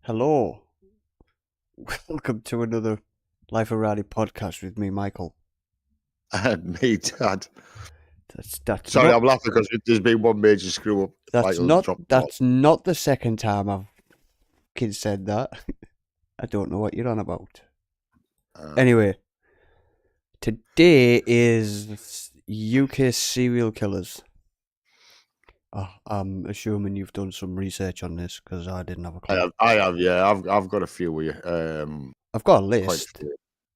Hello. Welcome to another Life of Rowdy podcast with me, Michael. And me, Dad. That's Sorry, not, I'm laughing because there's been one major screw up. that's not the second time I've said that. I don't know what you're on about. Anyway, today is UK serial killers. I'm assuming you've done some research on this because I didn't have a clue. I have, yeah. I've got a few with you. I've got a list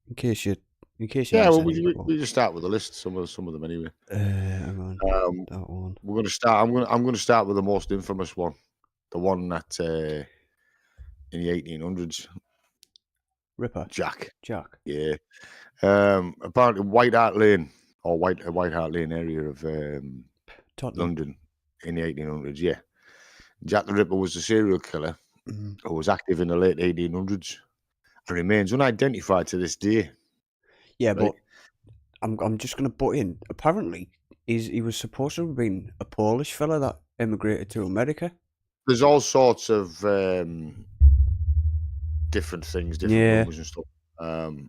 in case you. Yeah, well, we just start with a list. Some of them anyway. Hang on. That one. We're going to start. I'm going to start with the most infamous one, the one that in the 1800s. Ripper. Jack. Yeah. Apparently, White Hart Lane or White Hart Lane area of London in the 1800s. Yeah, Jack the Ripper was a serial killer who was active in the late 1800s and remains unidentified to this day. Yeah, right? But I'm just going to butt in. Apparently, he was supposed to have been a Polish fella that emigrated to America. There's all sorts of different things, different rumors and stuff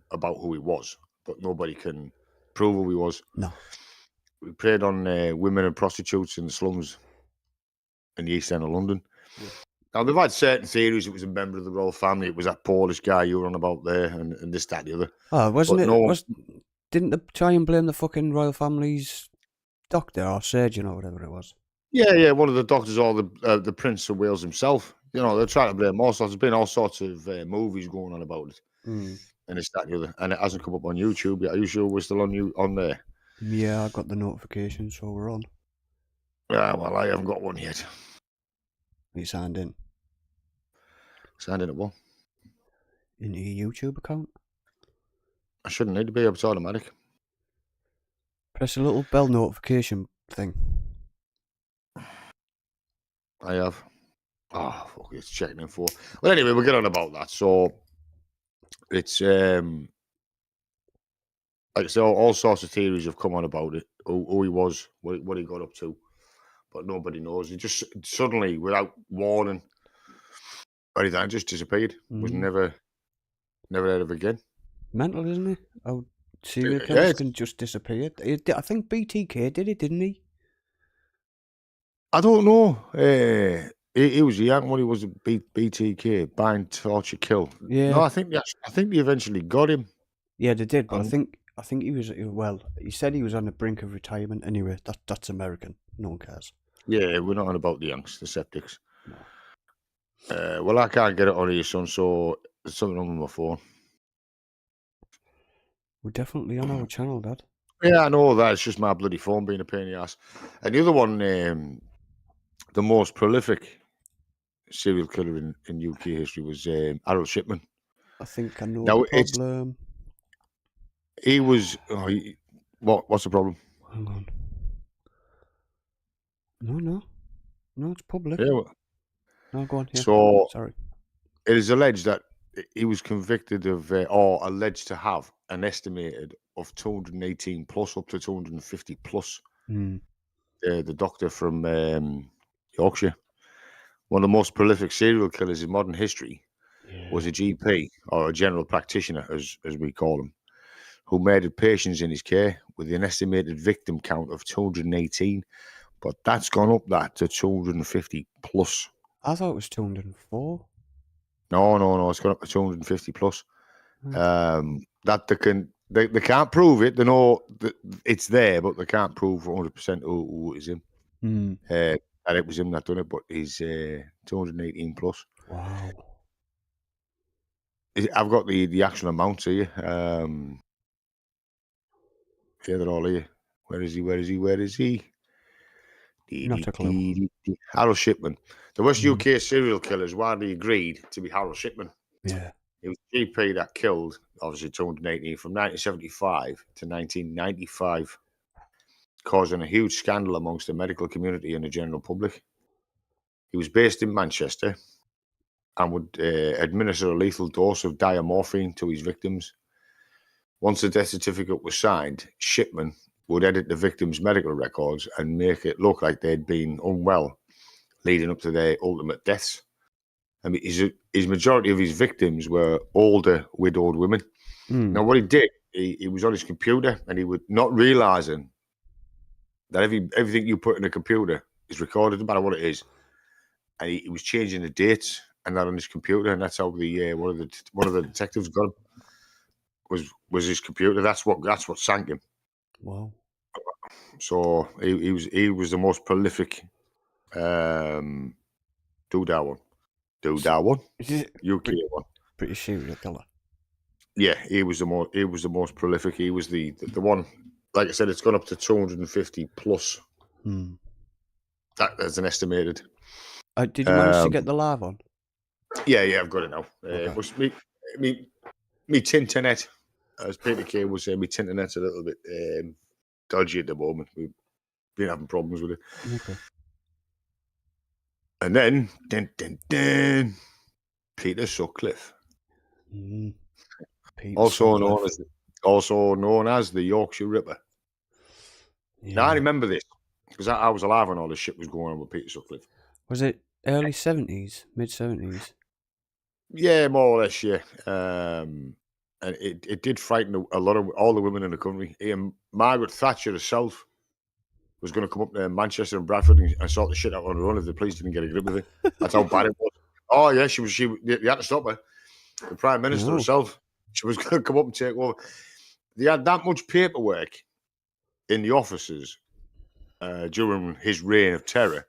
about who he was, but nobody can prove who he was. No. We preyed on women and prostitutes in the slums in the East End of London. Yeah. Now, they've had certain theories. It was a member of the royal family. It was that Polish guy you were on about there, and this, that, the other. Oh, wasn't it? Didn't they try and blame the fucking royal family's doctor or surgeon or whatever it was? Yeah, one of the doctors or the Prince of Wales himself. You know, they're trying to blame all sorts. There's been all sorts of movies going on about it, and this, that, the other. And it hasn't come up on YouTube yet. Are you sure we're still on there? Yeah, I got the notification, so we're on. Yeah, well, I haven't got one yet. You signed in? Signed in at what? In your YouTube account? I shouldn't need to be. It's automatic. Press a little bell notification thing. I have. Oh, fuck, it's checking in for. Well, anyway, we'll get on about that. So, it's like I say, all sorts of theories have come on about it. Who he was, what he got up to, but nobody knows. He just suddenly, without warning, or anything, just disappeared. Was never heard of again. Mental, isn't he? Oh, serial killers can just disappear. I think BTK did it, didn't he? I don't know. He was young when he was a BTK, bind, torture, kill. Yeah. No, I think they eventually got him. Yeah, they did, but I think he was, well, he said he was on the brink of retirement anyway. That's American. No one cares. Yeah, we're not on about the youngs, the septics. No. Well, I can't get it on here, son, so there's something wrong with my phone. We're definitely on our channel, Dad. Yeah, I know that. It's just my bloody phone being a pain in the ass. And the other one, the most prolific serial killer in UK history was Harold Shipman. I think I know the problem. He was... what's the problem? Hang on. No, it's public. Yeah. No, go on. Yeah. So, sorry. It is alleged that he was convicted of, or alleged to have, an estimated of 218 plus, up to 250 plus. The doctor from Yorkshire, one of the most prolific serial killers in modern history, was a GP, or a general practitioner, as we call him, who murdered patients in his care with an estimated victim count of 218, but that's gone up to 250 plus. I thought it was 204. No, it's gone up to 250 plus. That they can't prove it. They know that it's there, but they can't prove 100% who it is him. And it was him that done it, but he's 218 plus. Wow. I've got the actual amounts here. Yeah, they're all here. Where is he? Not a clue. Harold Shipman. The West UK serial killer is widely agreed to be Harold Shipman. Yeah. It was a GP that killed, obviously, 218 from 1975 to 1995, causing a huge scandal amongst the medical community and the general public. He was based in Manchester and would administer a lethal dose of diamorphine to his victims. Once the death certificate was signed, Shipman would edit the victims' medical records and make it look like they'd been unwell leading up to their ultimate deaths. I mean, his majority of his victims were older, widowed women. Now, what he did, he was on his computer, and he was not realizing that everything you put in a computer is recorded, no matter what it is. And he was changing the dates and that on his computer, and that's how the one of the detectives got him. Was his computer? That's what sank him. Wow. So he was the most prolific doodah one, UK one. Pretty serial killer. Yeah, he was the most prolific. He was the one. Like I said, it's gone up to 250 plus. That's an estimated. Did you manage to get the live on? Yeah, I've got it now. It was me tinternet, as Peter Kay was saying, me tinternet's a little bit dodgy at the moment. We've been having problems with it. Okay. And then, Peter Sutcliffe, also known as the Yorkshire Ripper. Yeah. Now I remember this because I was alive when all this shit was going on with Peter Sutcliffe. Was it early 70s, mid 70s? Yeah, more or less. Yeah, and it did frighten a lot of all the women in the country. Margaret Thatcher herself was going to come up to Manchester and Bradford and sort the shit out on her own if the police didn't get a grip of it. That's how bad it was. Oh yeah, she they had to stop her. The Prime Minister herself, she was going to come up and take over. They had that much paperwork in the offices during his reign of terror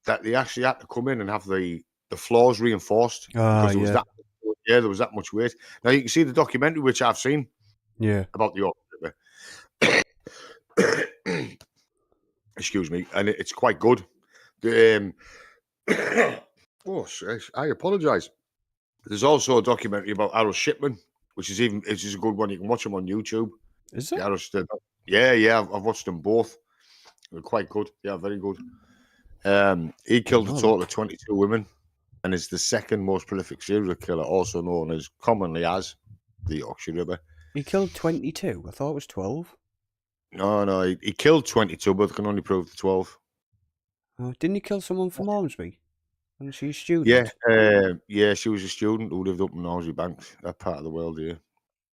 that they actually had to come in and have the floors reinforced because there was that much weight. Now you can see the documentary which I've seen. Yeah. About the Yorkshire Ripper. Excuse me, and it's quite good. I apologise. There's also a documentary about Harold Shipman, which is a good one. You can watch them on YouTube. Is it? Yeah. I've watched them both. They're quite good. Yeah, very good. He killed a total of 22 women, and is the second most prolific serial killer, also known as commonly as the Yorkshire Ripper. He killed 22. I thought it was 12. No, he killed 22, but can only prove the 12. Didn't he kill someone from Ormsby? Wasn't she a student? Yeah, she was a student who lived up in Ormsby Banks, that part of the world here.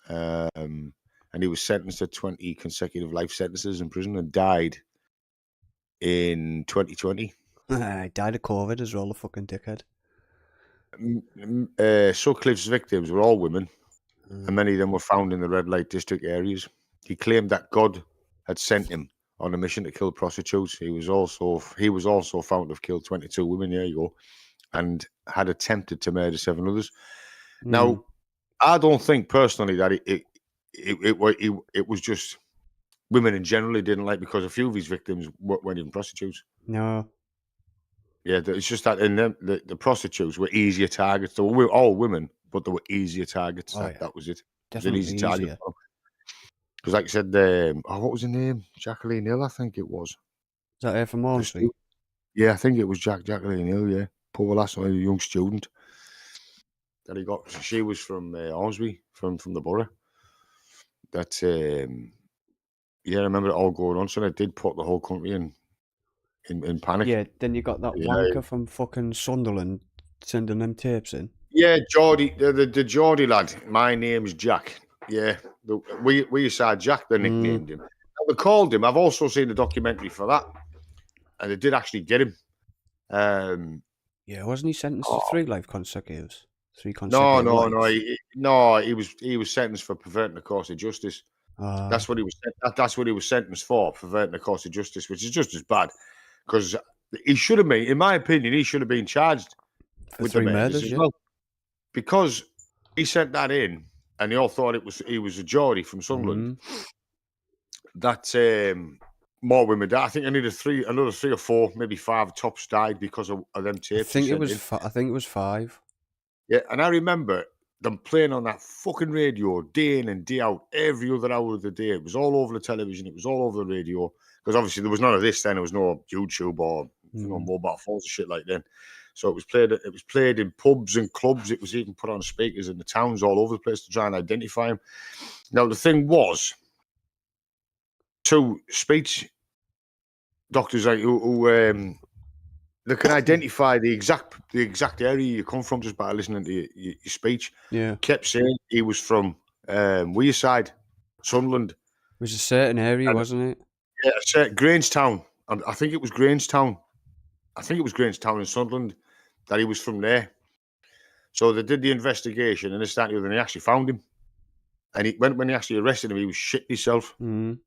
And he was sentenced to 20 consecutive life sentences in prison and died in 2020. He died of COVID as well, the fucking dickhead. Sutcliffe's victims were all women, and many of them were found in the red light district areas. He claimed that God had sent him on a mission to kill prostitutes. He was also found to have killed 22 women. There you go, and had attempted to murder 7 others. Now, I don't think personally that it was just women in general he didn't like, because a few of his victims weren't even prostitutes. No. Yeah, it's just that in them the prostitutes were easier targets. They were all women, but they were easier targets. That was it. Definitely it was an easy target. Because, like I said, what was her name? Jacqueline Hill, I think it was. Is that her from Ormsby? Yeah, I think it was Jacqueline Hill. Yeah, poor last one, a young student that he got. She was from Ormsby, from the borough. That I remember it all going on. So it did put the whole country in panic. Yeah, then you got that wanker from fucking Sunderland sending them tapes in. Yeah, Geordie, the Geordie lad. My name's Jack. Yeah, we used to have Jack. They nicknamed him. They called him. I've also seen the documentary for that, and they did actually get him. Yeah, wasn't he sentenced to 3 life consecutives? 3 consecutive. lives? No. He was sentenced for perverting the course of justice. That's what he was. That's what he was sentenced for, perverting the course of justice, which is just as bad. Because he should have been, in my opinion, he should have been charged with 3 murders as well. Because he sent that in, and they all thought he was a Geordie from Sunderland. That more women died. I think another 3 or 4, maybe 5 tops died because of them tapes. I think it was 5. Yeah, and I remember them playing on that fucking radio day in and day out, every other hour of the day. It was all over the television. It was all over the radio. Because obviously there was none of this then. There was no YouTube or mobile phones and shit like that. So it was played in pubs and clubs. It was even put on speakers in the towns all over the place to try and identify him. Now the thing was, 2 speech doctors who they can identify the exact area you come from just by listening to your speech. Yeah. Kept saying he was from Wearside, Sunderland. It was a certain area, wasn't it? Yeah, Grangetown. I think it was Grangetown. I think it was Grangetown in Sunderland that he was from there. So they did the investigation and and they actually found him. And when they actually arrested him, he was shitting himself. Mm.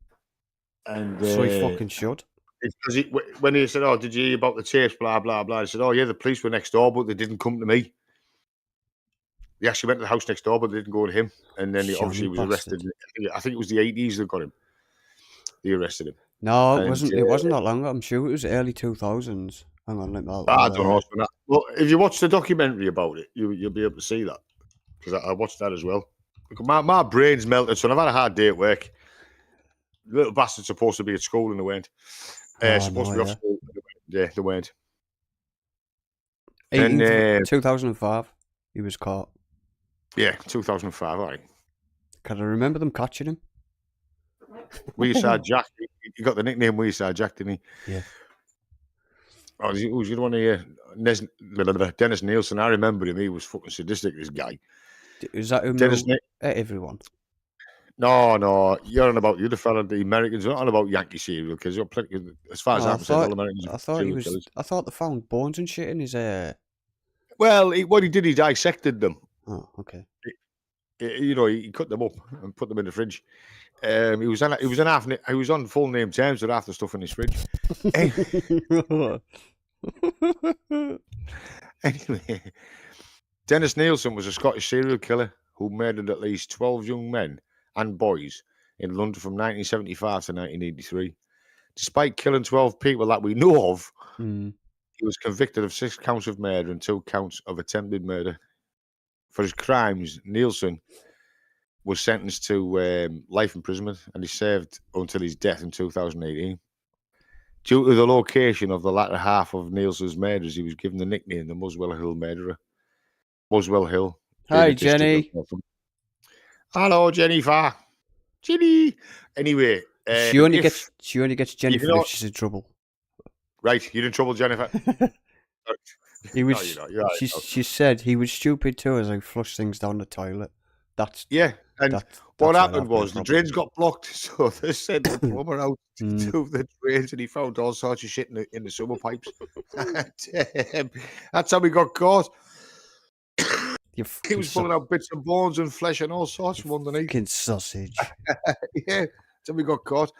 And So he fucking should. Because when he said, "Oh, did you hear about the tapes?" Blah blah blah. He said, "Oh yeah, the police were next door, but they didn't come to me. They actually went to the house next door, but they didn't go to him." And then he obviously was arrested. I think it was the 80s that got him. They arrested him. No, it wasn't. It wasn't that long. I'm sure it was early 2000s. Hang on, let me. I don't know. Well, if you watch the documentary about it, you'll be able to see that because I watched that as well. My brain's melted, so I've had a hard day at work. Little bastard's supposed to be at school and they weren't. Supposed to be off school. Yeah, they weren't. 2005, he was caught. Yeah, 2005. All right. Can I remember them catching him? Wearside Jack. He got the nickname Wearside Jack, didn't he? Yeah. Oh, who's the one here? Dennis Nielsen. I remember him. He was fucking sadistic, this guy. Is that who everyone? No. You're on about the fella, the Americans. You're not on about Yankee serial killers. You're plenty, as far as I'm concerned, all Americans. I thought they found bones and shit in his hair. Well, what he did, he dissected them. Oh, okay. He cut them up and put them in the fridge. He was on full name terms with half the stuff in his fridge. Anyway, Dennis Nielsen was a Scottish serial killer who murdered at least 12 young men and boys in London from 1975 to 1983. Despite killing 12 people that we know of, he was convicted of 6 counts of murder and 2 counts of attempted murder. For his crimes, Nielsen was sentenced to life imprisonment, and he served until his death in 2018. Due to the location of the latter half of Nielsen's murders, he was given the nickname the Muswell Hill Murderer. Muswell Hill. Hi, Jenny. Hello, Jennifer. Jenny. Anyway, she only gets Jennifer if she's in trouble. Right, you're in trouble, Jennifer. He was. No, she said he was stupid too as I flushed things down the toilet. What happened was the drains got blocked, so they sent the plumber out to do the drains, and he found all sorts of shit in the summer pipes. That's how he got caught. He was pulling out bits and bones and flesh and all sorts from underneath. Fucking sausage. Yeah, that's how we got caught.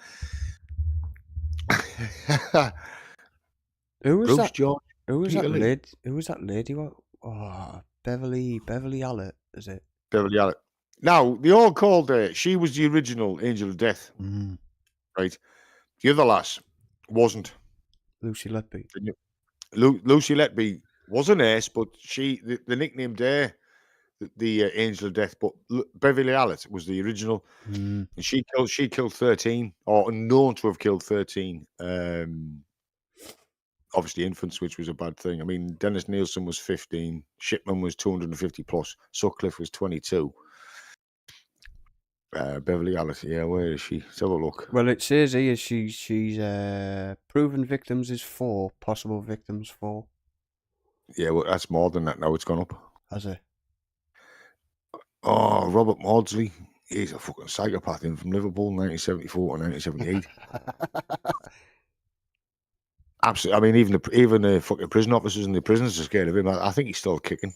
Who was that? George. Who was that lady? Who was that lady? What? Oh, Beverly Allett, is it? Beverly Allett. Now, they all called her, she was the original Angel of Death. Right? The other lass wasn't. Lucy Letby. Lucy Letby was a nurse, but the nickname there, the Angel of Death, but Beverly Allett was the original. And she killed 13, or known to have killed 13. Obviously infants, which was a bad thing. I mean, Dennis Nielsen was 15, Shipman was 250 plus, Sutcliffe was 22. Beverly Allett, yeah, where is she? Let's have a look. Well, it says here she's proven victims is 4, possible victims 4. Yeah, well, that's more than that now. It's gone up. Has it? Oh, Robert Maudsley. He's a fucking psychopath in from Liverpool, 1974 to 1978. Absolutely. I mean, even the fucking prison officers and the prisoners are scared of him. I think he's still kicking.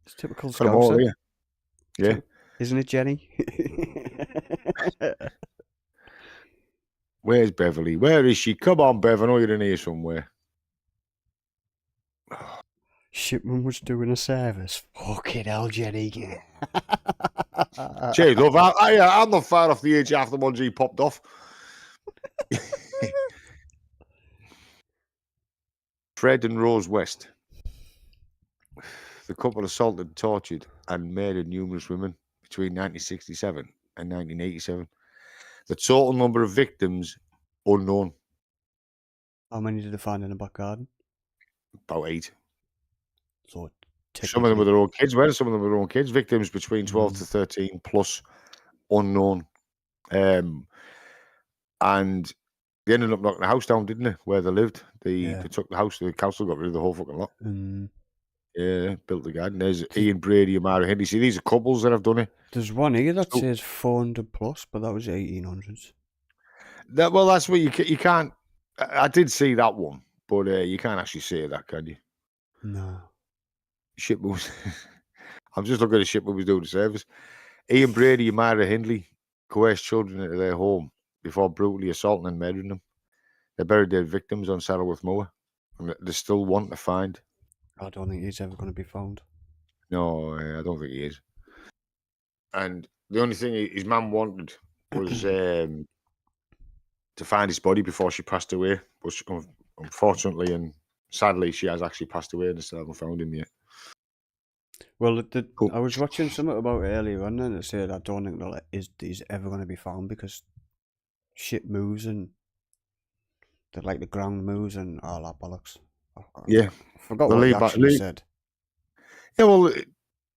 It's typical Scouser. Yeah. Isn't it, Jenny? Where's Beverly? Where is she? Come on, Bev. I know you're in here somewhere. Shipman was doing a service. Fucking hell, Jenny. Cheers, love. I'm not far off the age after the ones he popped off. Fred and Rose West. The couple assaulted, tortured, and murdered numerous women between 1967 and 1987. The total number of victims, unknown. How many did they find in the back garden? About 8. So some of them were their own kids. Well, some of them were their own kids. Victims between 12 to 13 plus, unknown. And They ended up knocking the house down, didn't they? Where they lived. They took the house. The council got rid of the whole fucking lot. Yeah, built the garden. There's Ian Brady and Mara Hindley. See, these are couples that have done it. There's one here that says 400 plus, but that was 1800s. Well, that's what you can't. I did see that one, but you can't actually say that, can you? No. Ship moves. I'm just looking at the ship movies doing the service. Ian Brady and Mara Hindley coerced children into their home before brutally assaulting and murdering them. They buried their victims on Saddleworth Moor, and they're still wanting to find. I don't think he's ever going to be found. No, I don't think he is. And the only thing his mum wanted was to find his body before she passed away. But unfortunately and sadly, she has actually passed away and they still haven't found him yet. Well, I was watching something about it earlier on, and it said I don't think that he's ever going to be found because shit moves and the ground moves and all that bollocks. Yeah, I forgot what he actually said. Yeah, well,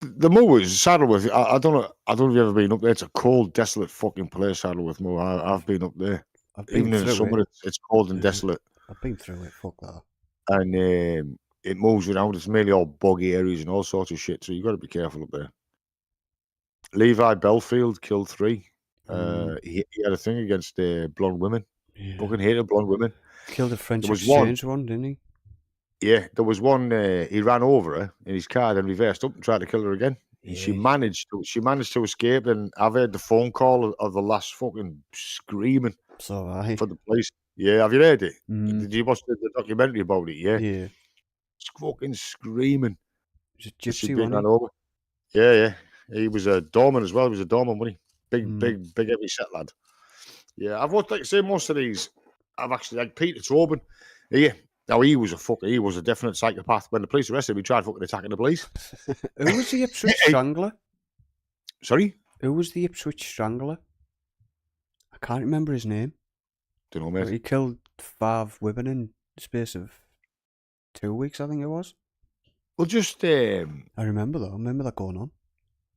the moors, Saddleworth. I don't know. I don't know if you've ever been up there. It's a cold, desolate fucking place, Saddleworth Moor. I've been up there. Even in the summer, it's cold and desolate. I've been through it. Fuck that. And it moves around. It's mainly all boggy areas and all sorts of shit. So you got to be careful up there. Levi Belfield killed 3. He had a thing against blonde women. Yeah. Fucking hated blonde women. Killed a French exchange one, didn't he? Yeah, there was one. He ran over her in his car, then reversed up and tried to kill her again. Yeah. She managed to escape. And I've heard the phone call of the last fucking screaming for the police. Yeah, have you heard it? Did you watch the documentary about it? Yeah. Yeah. It's fucking screaming. He's a gypsy, wasn't he? Over. Yeah. He was a doorman as well. He was a doorman, wasn't he? Big, heavy set lad. Yeah, I've watched, like I say, most of these. I've actually, like Peter Tobin. Yeah. Now, he was a definite psychopath. When the police arrested him, he tried fucking attacking the police. Who was the Ipswich Strangler? Sorry? Who was the Ipswich Strangler? I can't remember his name. Don't know, mate. He killed 5 women in the space of 2 weeks, I think it was. Well, just... I remember, though. I remember that going on.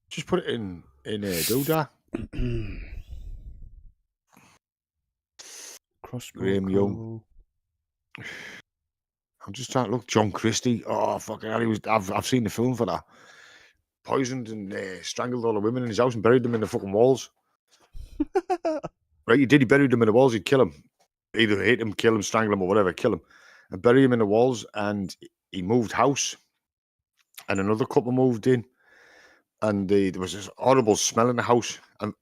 Just put it in Doodah. Graham Young. I'm just trying to look. John Christie. Oh, fucking hell. I've seen the film for that. Poisoned and strangled all the women in his house and buried them in the fucking walls. Right, he buried them in the walls. He'd kill them. Either hit him, kill him, strangle him, or whatever, kill him. And bury him in the walls. And he moved house. And another couple moved in. And there was this horrible smell in the house. And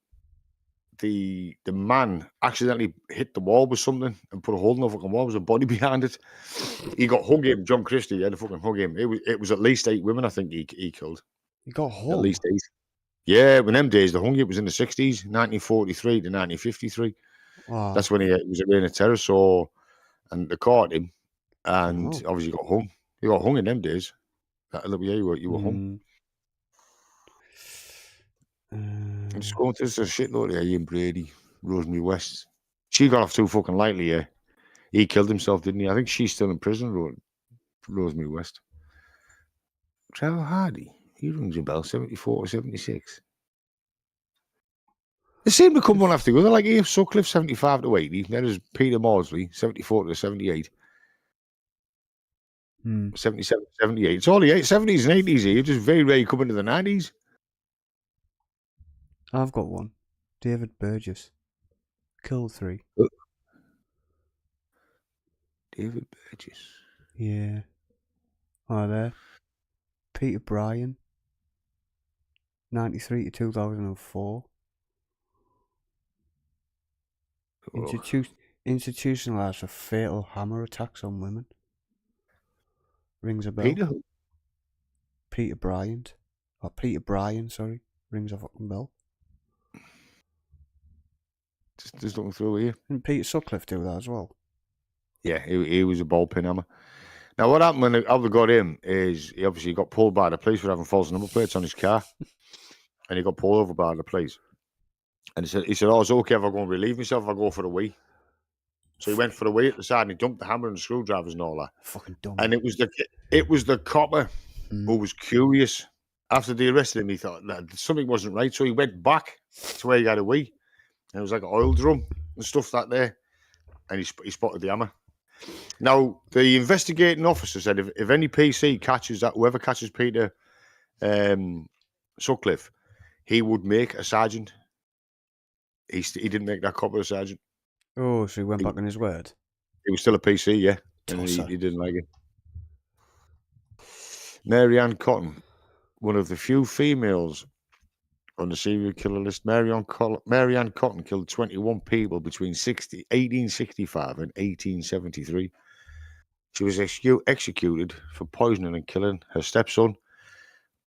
the man accidentally hit the wall with something and put a hole in the fucking wall. There was a body behind it. He got hung him. John Christie had to fucking hug him. It was at least 8 women, I think he killed. He got hung? At least 8. Yeah, when them days, the hung it was in the 60s, 1943 to 1953. Wow. That's when he was a reign of terror. So, and they caught him, and obviously got hung. He got hung in them days. You were hung. I'm just going through this shitload here. Ian Brady, Rosemary West. She got off too fucking lightly, yeah. He killed himself, didn't he? I think she's still in prison, Rosemary West. Trevor Hardy, he rings a bell, 74 or 76. They seem to come one after the other, like Ian Sutcliffe, 75 to 80. Then there's Peter Maudsley, 74 to 78. 77 to 78. It's all the 70s and 80s here. Just very rare come into the 90s. I've got one. David Burgess. Killed 3. David Burgess. Yeah. Oh, there. Peter Bryan. 93 to 2004. Institutionalized for fatal hammer attacks on women. Rings a bell. Peter Bryant. Or Peter Bryan, sorry. Rings a fucking bell. Just looking through here. Didn't Peter Sutcliffe do that as well? Yeah, he was a ball pin hammer. Now, what happened when they got him is he obviously got pulled by the police for having false number plates on his car. And he got pulled over by the police. And he said, oh, it's okay if I go and relieve myself if I go for a wee. So he went for a wee at the side and he dumped the hammer and the screwdrivers and all that. Fucking dumb. And it was the copper who was curious. After they arrested him, he thought that something wasn't right. So he went back to where he had a wee. And it was like an oil drum and stuff that there. and he spotted the hammer. Now, the investigating officer said if any PC catches that, whoever catches Peter Sutcliffe, he would make a sergeant. He didn't make that cop a sergeant. Oh, so he went back on his word? He was still a PC, yeah. And he didn't like it. Mary Ann Cotton, one of the few females on the serial killer list. Mary Ann Cotton killed 21 people between 1865 and 1873. She was executed for poisoning and killing her stepson,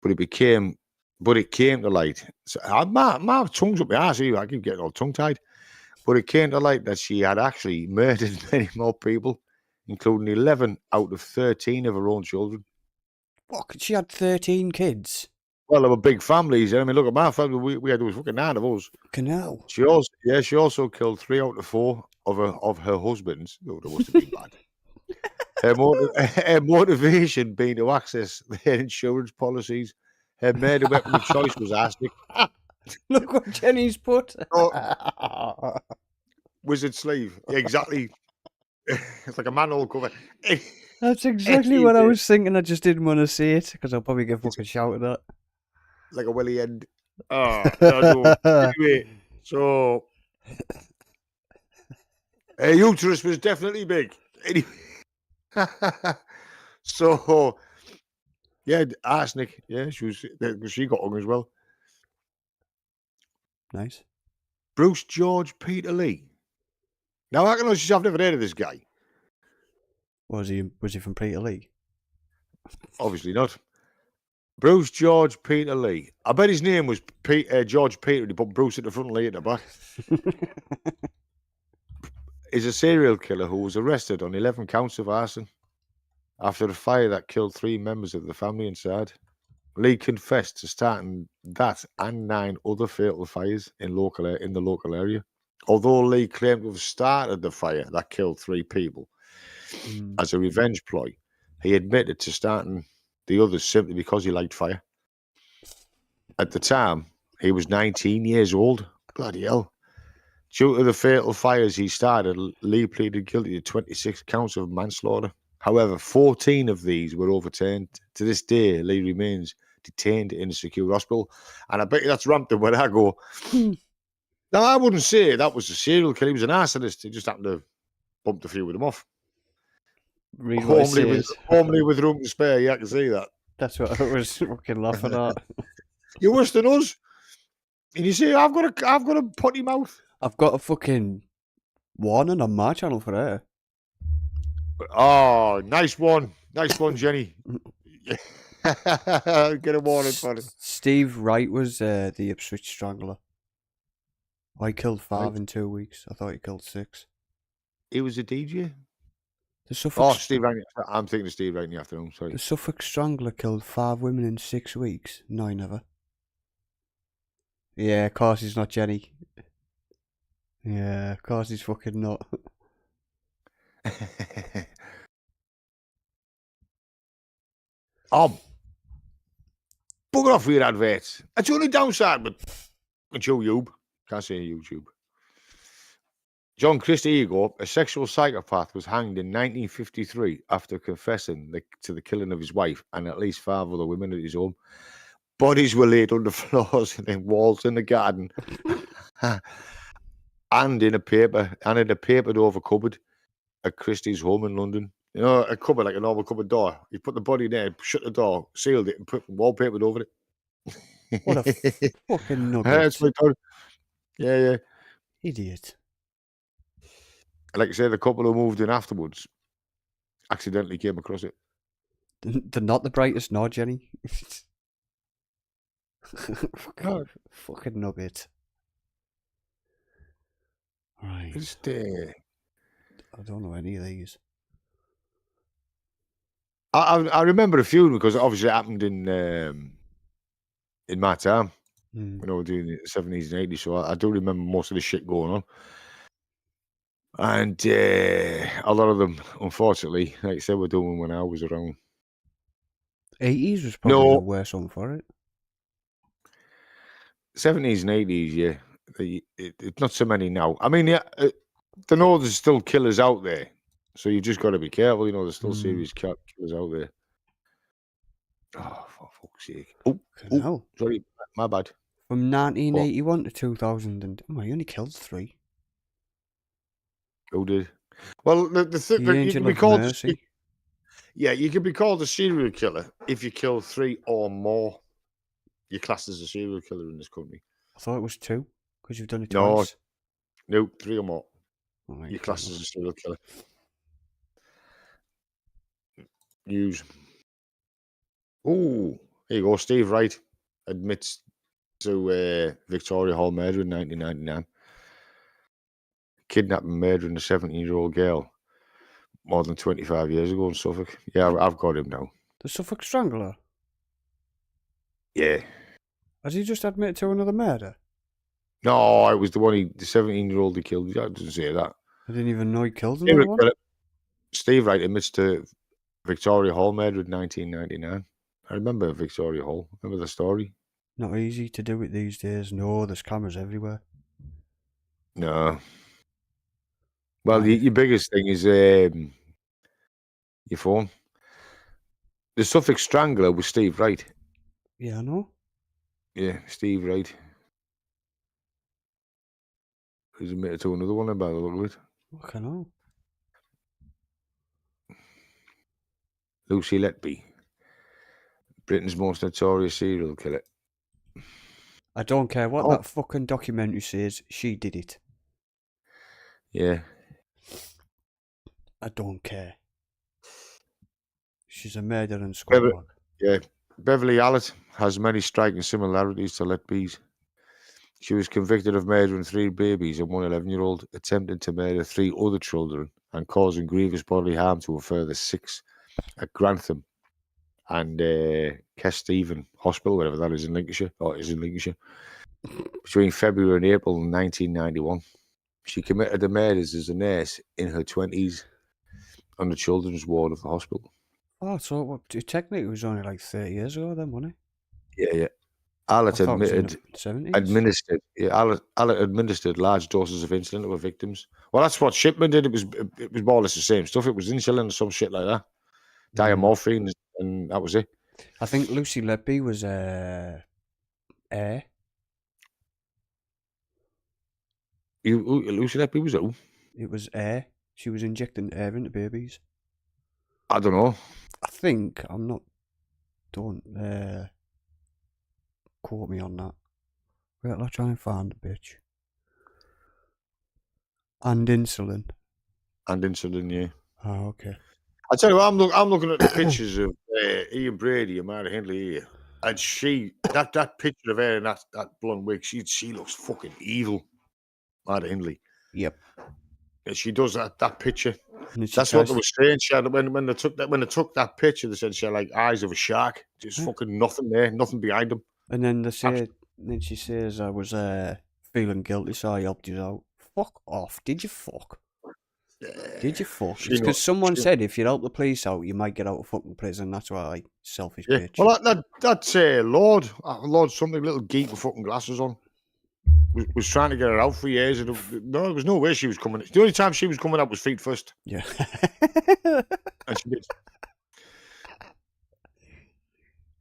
but it came to light. So, my tongue's up my ass here. I keep getting all tongue-tied. But it came to light that she had actually murdered many more people, including 11 out of 13 of her own children. What? She had 13 kids? Well, they were big families. I mean, look at my family. We had fucking 9 of us. Canal. She also killed 3 out of 4 of her husbands. Oh, that must have been bad. Her motivation being to access their insurance policies. Her murder weapon of choice was arsenic. Look what Jenny's put. Wizard sleeve. Exactly. It's like a manhole cover. That's exactly what I was thinking. I just didn't want to see it because I'll probably get fucking shouted at. Like a willy end. Oh, anyway, so her uterus was definitely big. Anyway. So, yeah, arsenic. Yeah, she got hung as well. Nice. Bruce George Peter Lee. Now, I've never heard of this guy. Was he from Peter Lee? Obviously not. Bruce George Peter Lee. I bet his name was George Peter. He put Bruce at the front and Lee at the back. Is a serial killer who was arrested on 11 counts of arson after a fire that killed 3 members of the family inside. Lee confessed to starting that and 9 other fatal fires in the local area. Although Lee claimed to have started the fire that killed 3 people as a revenge ploy, he admitted to starting the others simply because he liked fire. At the time, he was 19 years old. Bloody hell. Due to the fatal fires he started, Lee pleaded guilty to 26 counts of manslaughter. However, 14 of these were overturned. To this day, Lee remains detained in a secure hospital. And I bet you that's ramped up where I go. Now, I wouldn't say that was a serial killer. He was an arsonist. He just happened to bump a few of them off. Homely with room to spare. Yeah, I can see that. That's what I was fucking laughing at. You're worse than us. And you say, I've got a potty mouth. I've got a fucking warning on my channel for her. Oh, nice one. Nice one, Jenny. Get a warning for it. Steve Wright was the Ipswich Strangler. I killed 5 in 2 weeks. I thought he killed 6. He was a DJ? Steve Wright. I'm thinking of Steve Wright in the afternoon. Sorry. The Suffolk Strangler killed 5 women in 6 weeks. No, I never. Yeah, of course he's not Jenny. Yeah, of course he's fucking not. Bugger off with your adverts. That's the only downside, but YouTube. Can't say YouTube. John Christie Ego, a sexual psychopath, was hanged in 1953 after confessing to the killing of his wife and at least 5 other women at his home. Bodies were laid on the floors and in walls in the garden, and in a papered over cupboard at Christie's home in London. You know, a cupboard like a normal cupboard door. You put the body there, shut the door, sealed it, and put wallpapered over it. What a fucking nugget. Yeah. Idiot. Like I say, the couple who moved in afterwards accidentally came across it. They're not the brightest, no, Jenny. Fucking nugget. Right. I don't know any of these. I remember a few because obviously it happened in my time. When I was doing the 70s and 80s, so I do remember most of the shit going on. And a lot of them, unfortunately, like I said, were doing when I was around. 80s was probably the worst one for it. 70s and 80s, yeah. It's not so many now. I mean, yeah, they know there's still killers out there, so you just got to be careful. You know, there's still serious killers out there. Oh, for fuck's sake! Oh, sorry, my bad. From 1981 to 2000, and he only killed 3. Who did? Well, the thing you can be called. You can be called a serial killer if you kill 3 or more. You're classed as a serial killer in this country. I thought it was 2 because you've done it twice. No, 3 or more. Right, you're classed as a serial killer. News. Oh, here you go. Steve Wright admits to Victoria Hall murder in 1999. Kidnapping and murdering a 17-year-old girl more than 25 years ago in Suffolk. Yeah, I've got him now. The Suffolk Strangler? Yeah. Has he just admitted to another murder? No, it was the 17-year-old he killed. I didn't say that. I didn't even know he killed another one. Steve Wright admits to Victoria Hall murder in 1999. I remember Victoria Hall. Remember the story? Not easy to do it these days. No, there's cameras everywhere. No. Well, your biggest thing is your phone. The Suffolk Strangler was Steve Wright. Yeah, I know. Yeah, Steve Wright. He's admitted to another one about the look of it. I know. Lucy Letby, Britain's most notorious serial killer. I don't care what that fucking documentary says. She did it. Yeah. I don't care. She's a murdering scumbag. Yeah. Beverly Allett has many striking similarities to Letby's. She was convicted of murdering 3 babies and one 11-year-old, attempting to murder 3 other children and causing grievous bodily harm to a further 6 at Grantham and Kesteven Hospital, whatever that is in Lincolnshire, between February and April 1991. She committed the murders as a nurse in her 20s on the children's ward of the hospital. Oh, so technically it was only like 30 years ago then, wasn't it? Yeah. Allett administered large doses of insulin to her victims. Well, that's what Shipman did. It was more or less the same stuff. It was insulin or some shit like that. Diamorphine, and that was it. I think Lucy Letby was air. Lucy Letby was who? It was air. She was injecting air into babies. I don't know. I think don't quote me on that. Wait, I'll try and find the bitch. And insulin. Yeah. Oh, okay. I tell you what, I'm looking at the pictures of Ian Brady and Mara Hindley here, and that picture of her in that blonde wig, she looks fucking evil. Mara Hindley. Yep. And she does that picture. That's what they were saying. She had when they took that picture, they said she had like eyes of a shark. Just fucking nothing there, nothing behind them. And then then she says, I was feeling guilty, so I helped you out. Fuck off. Did you fuck? Did you fuck? It's because someone said if you help the police out, you might get out of fucking prison. That's why selfish bitch. Well, that's Lord something, little geek with fucking glasses on. Was trying to get her out for years. And no, there was no way she was coming. The only time she was coming out was feet first. Yeah. And she did.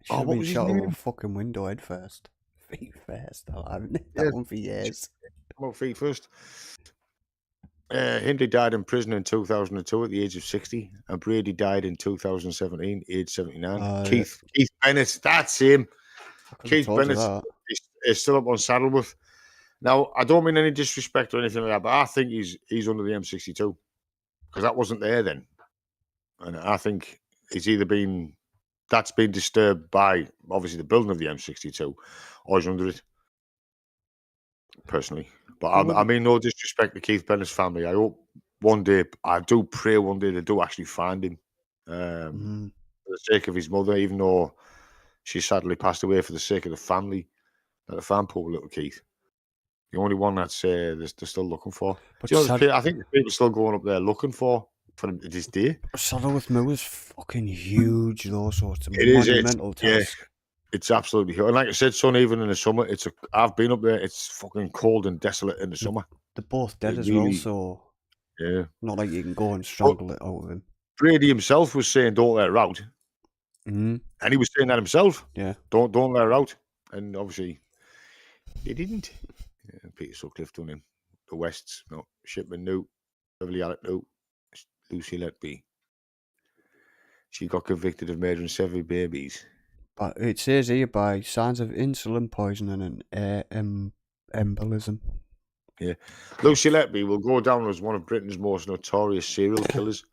What was shot out of a fucking window head first. Feet first. I haven't had that one for years. Well, feet first. Hindley died in prison in 2002 at the age of 60, and Brady died in 2017, age 79. Keith Bennett, that's him. Keith Bennett is still up on Saddleworth. Now, I don't mean any disrespect or anything like that, but I think he's under the M62 because that wasn't there then, and I think it's either that's been disturbed by obviously the building of the M62, or he's under it. Personally, but I mean no disrespect to Keith Bennett's family. I hope one day, I do pray one day they do actually find him, for the sake of his mother, even though she sadly passed away, for the sake of the family that they found poor little Keith. The only one that's they're still looking for. But I think the people are still going up there looking for him to this day. Saddleworth Mill is fucking huge though, so it's a monumental task. Yeah. It's absolutely huge. And like I said, son, even in the summer, I've been up there, it's fucking cold and desolate in the summer. They're both dead as well, so Yeah. Not like you can go and strangle it out of him. Brady himself was saying, "Don't let her out," Mm-hmm. and he was saying that himself. Yeah. Don't let her out, and obviously they didn't. Yeah, Peter Sutcliffe done him. The Wests, no. Shipman, no. Beverly Alec, no. Lucy Letby. She got convicted of murdering 7 babies. But it says here by signs of insulin poisoning and air embolism. Yeah. Lucy Letby will go down as one of Britain's most notorious serial killers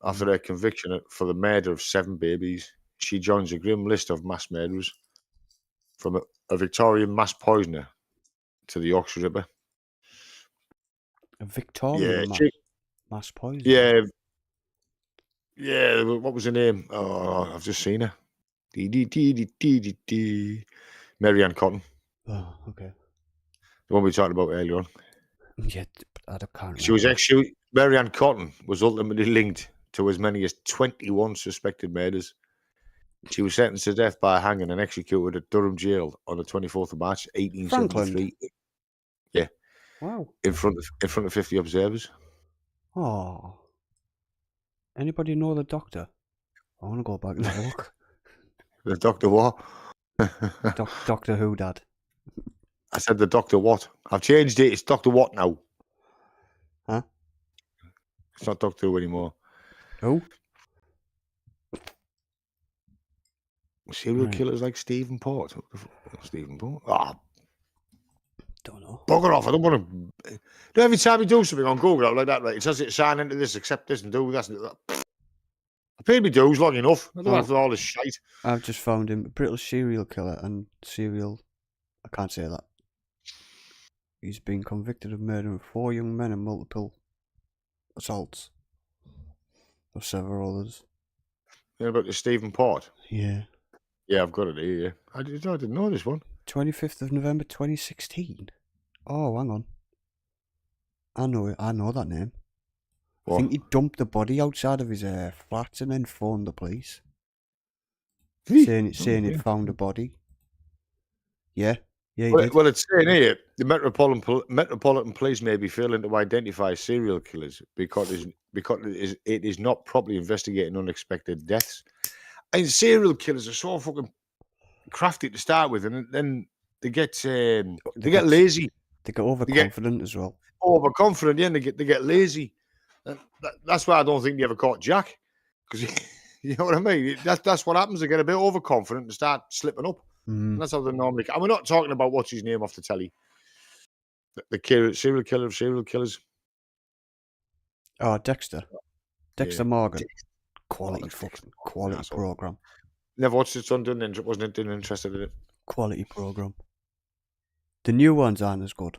after her conviction for the murder of 7 babies. She joins a grim list of mass murderers, from a Victorian mass poisoner to the Yorkshire Ripper. A Victorian mass poisoner? Yeah. Yeah, what was her name? Oh, I've just seen her. Mary Ann Cotton. Oh, okay. The one we talked about earlier on. Yeah, I can't remember. Mary Ann Cotton was ultimately linked to as many as 21 suspected murders. She was sentenced to death by hanging and executed at Durham Jail on the 24th of March, 1873. Franklin. Yeah. Wow. In front of 50 observers. Oh. Anybody know the doctor? I want to go back and have a look. The Doctor what? Doctor Who, Dad. I said the Doctor what? I've changed it. It's Doctor what now? Huh? It's not Doctor Who anymore. Who? Serial killers like Stephen Port. Stephen Port? Ah. Don't know. Bugger off. I don't want to. Every time you do something on Google like that, right, it says it sign into this, accept this, and do this. And that. I paid me dues long enough. I don't have to do all this shite. I've just found him. British serial killer and serial. I can't say that. He's been convicted of murdering 4 young men and multiple assaults of several others. You know about the Stephen Port? Yeah. Yeah, I've got it here. Yeah. I didn't know this one. 25th of November 2016. Oh, hang on. I know that name. What? I think he dumped the body outside of his flat and then phoned the police. Saying he'd found a body. Yeah. Yeah, well, it's saying here the Metropolitan Police may be failing to identify serial killers because it is not properly investigating unexpected deaths. And serial killers are so fucking crafty to start with, and then they get lazy. They get overconfident as well. Overconfident, yeah, and they get lazy. That's why I don't think they ever caught Jack, because you know what I mean. That's what happens. They get a bit overconfident and start slipping up. And that's how they normally. And we're not talking about what's his name off the telly. The serial killer of serial killers. Oh, Dexter. Dexter Morgan. Quality program. Never watched it, son. Wasn't interested in it. Quality program. The new ones aren't as good.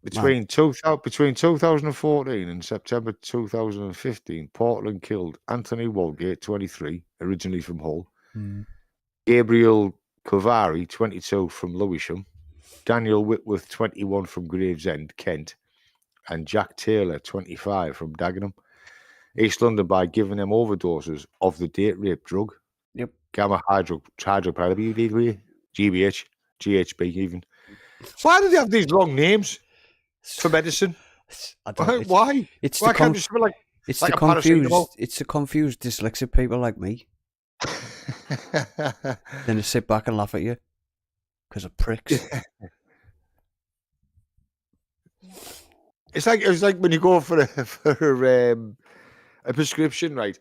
Between 2014 and September 2015, Portland killed Anthony Walgate, 23, originally from Hull. Gabriel Kovari, 22, from Lewisham. Daniel Whitworth, 21, from Gravesend, Kent. And Jack Taylor, 25, from Dagenham. East London by giving them overdoses of the date rape drug. Yep. Gamma hydroxypropanol, GBH, GHB even. Why do they have these long names for medicine? Why? Why can't you like it's the confused dyslexic people like me. Then they sit back and laugh at you because of pricks. It's like when you go for a prescription, right?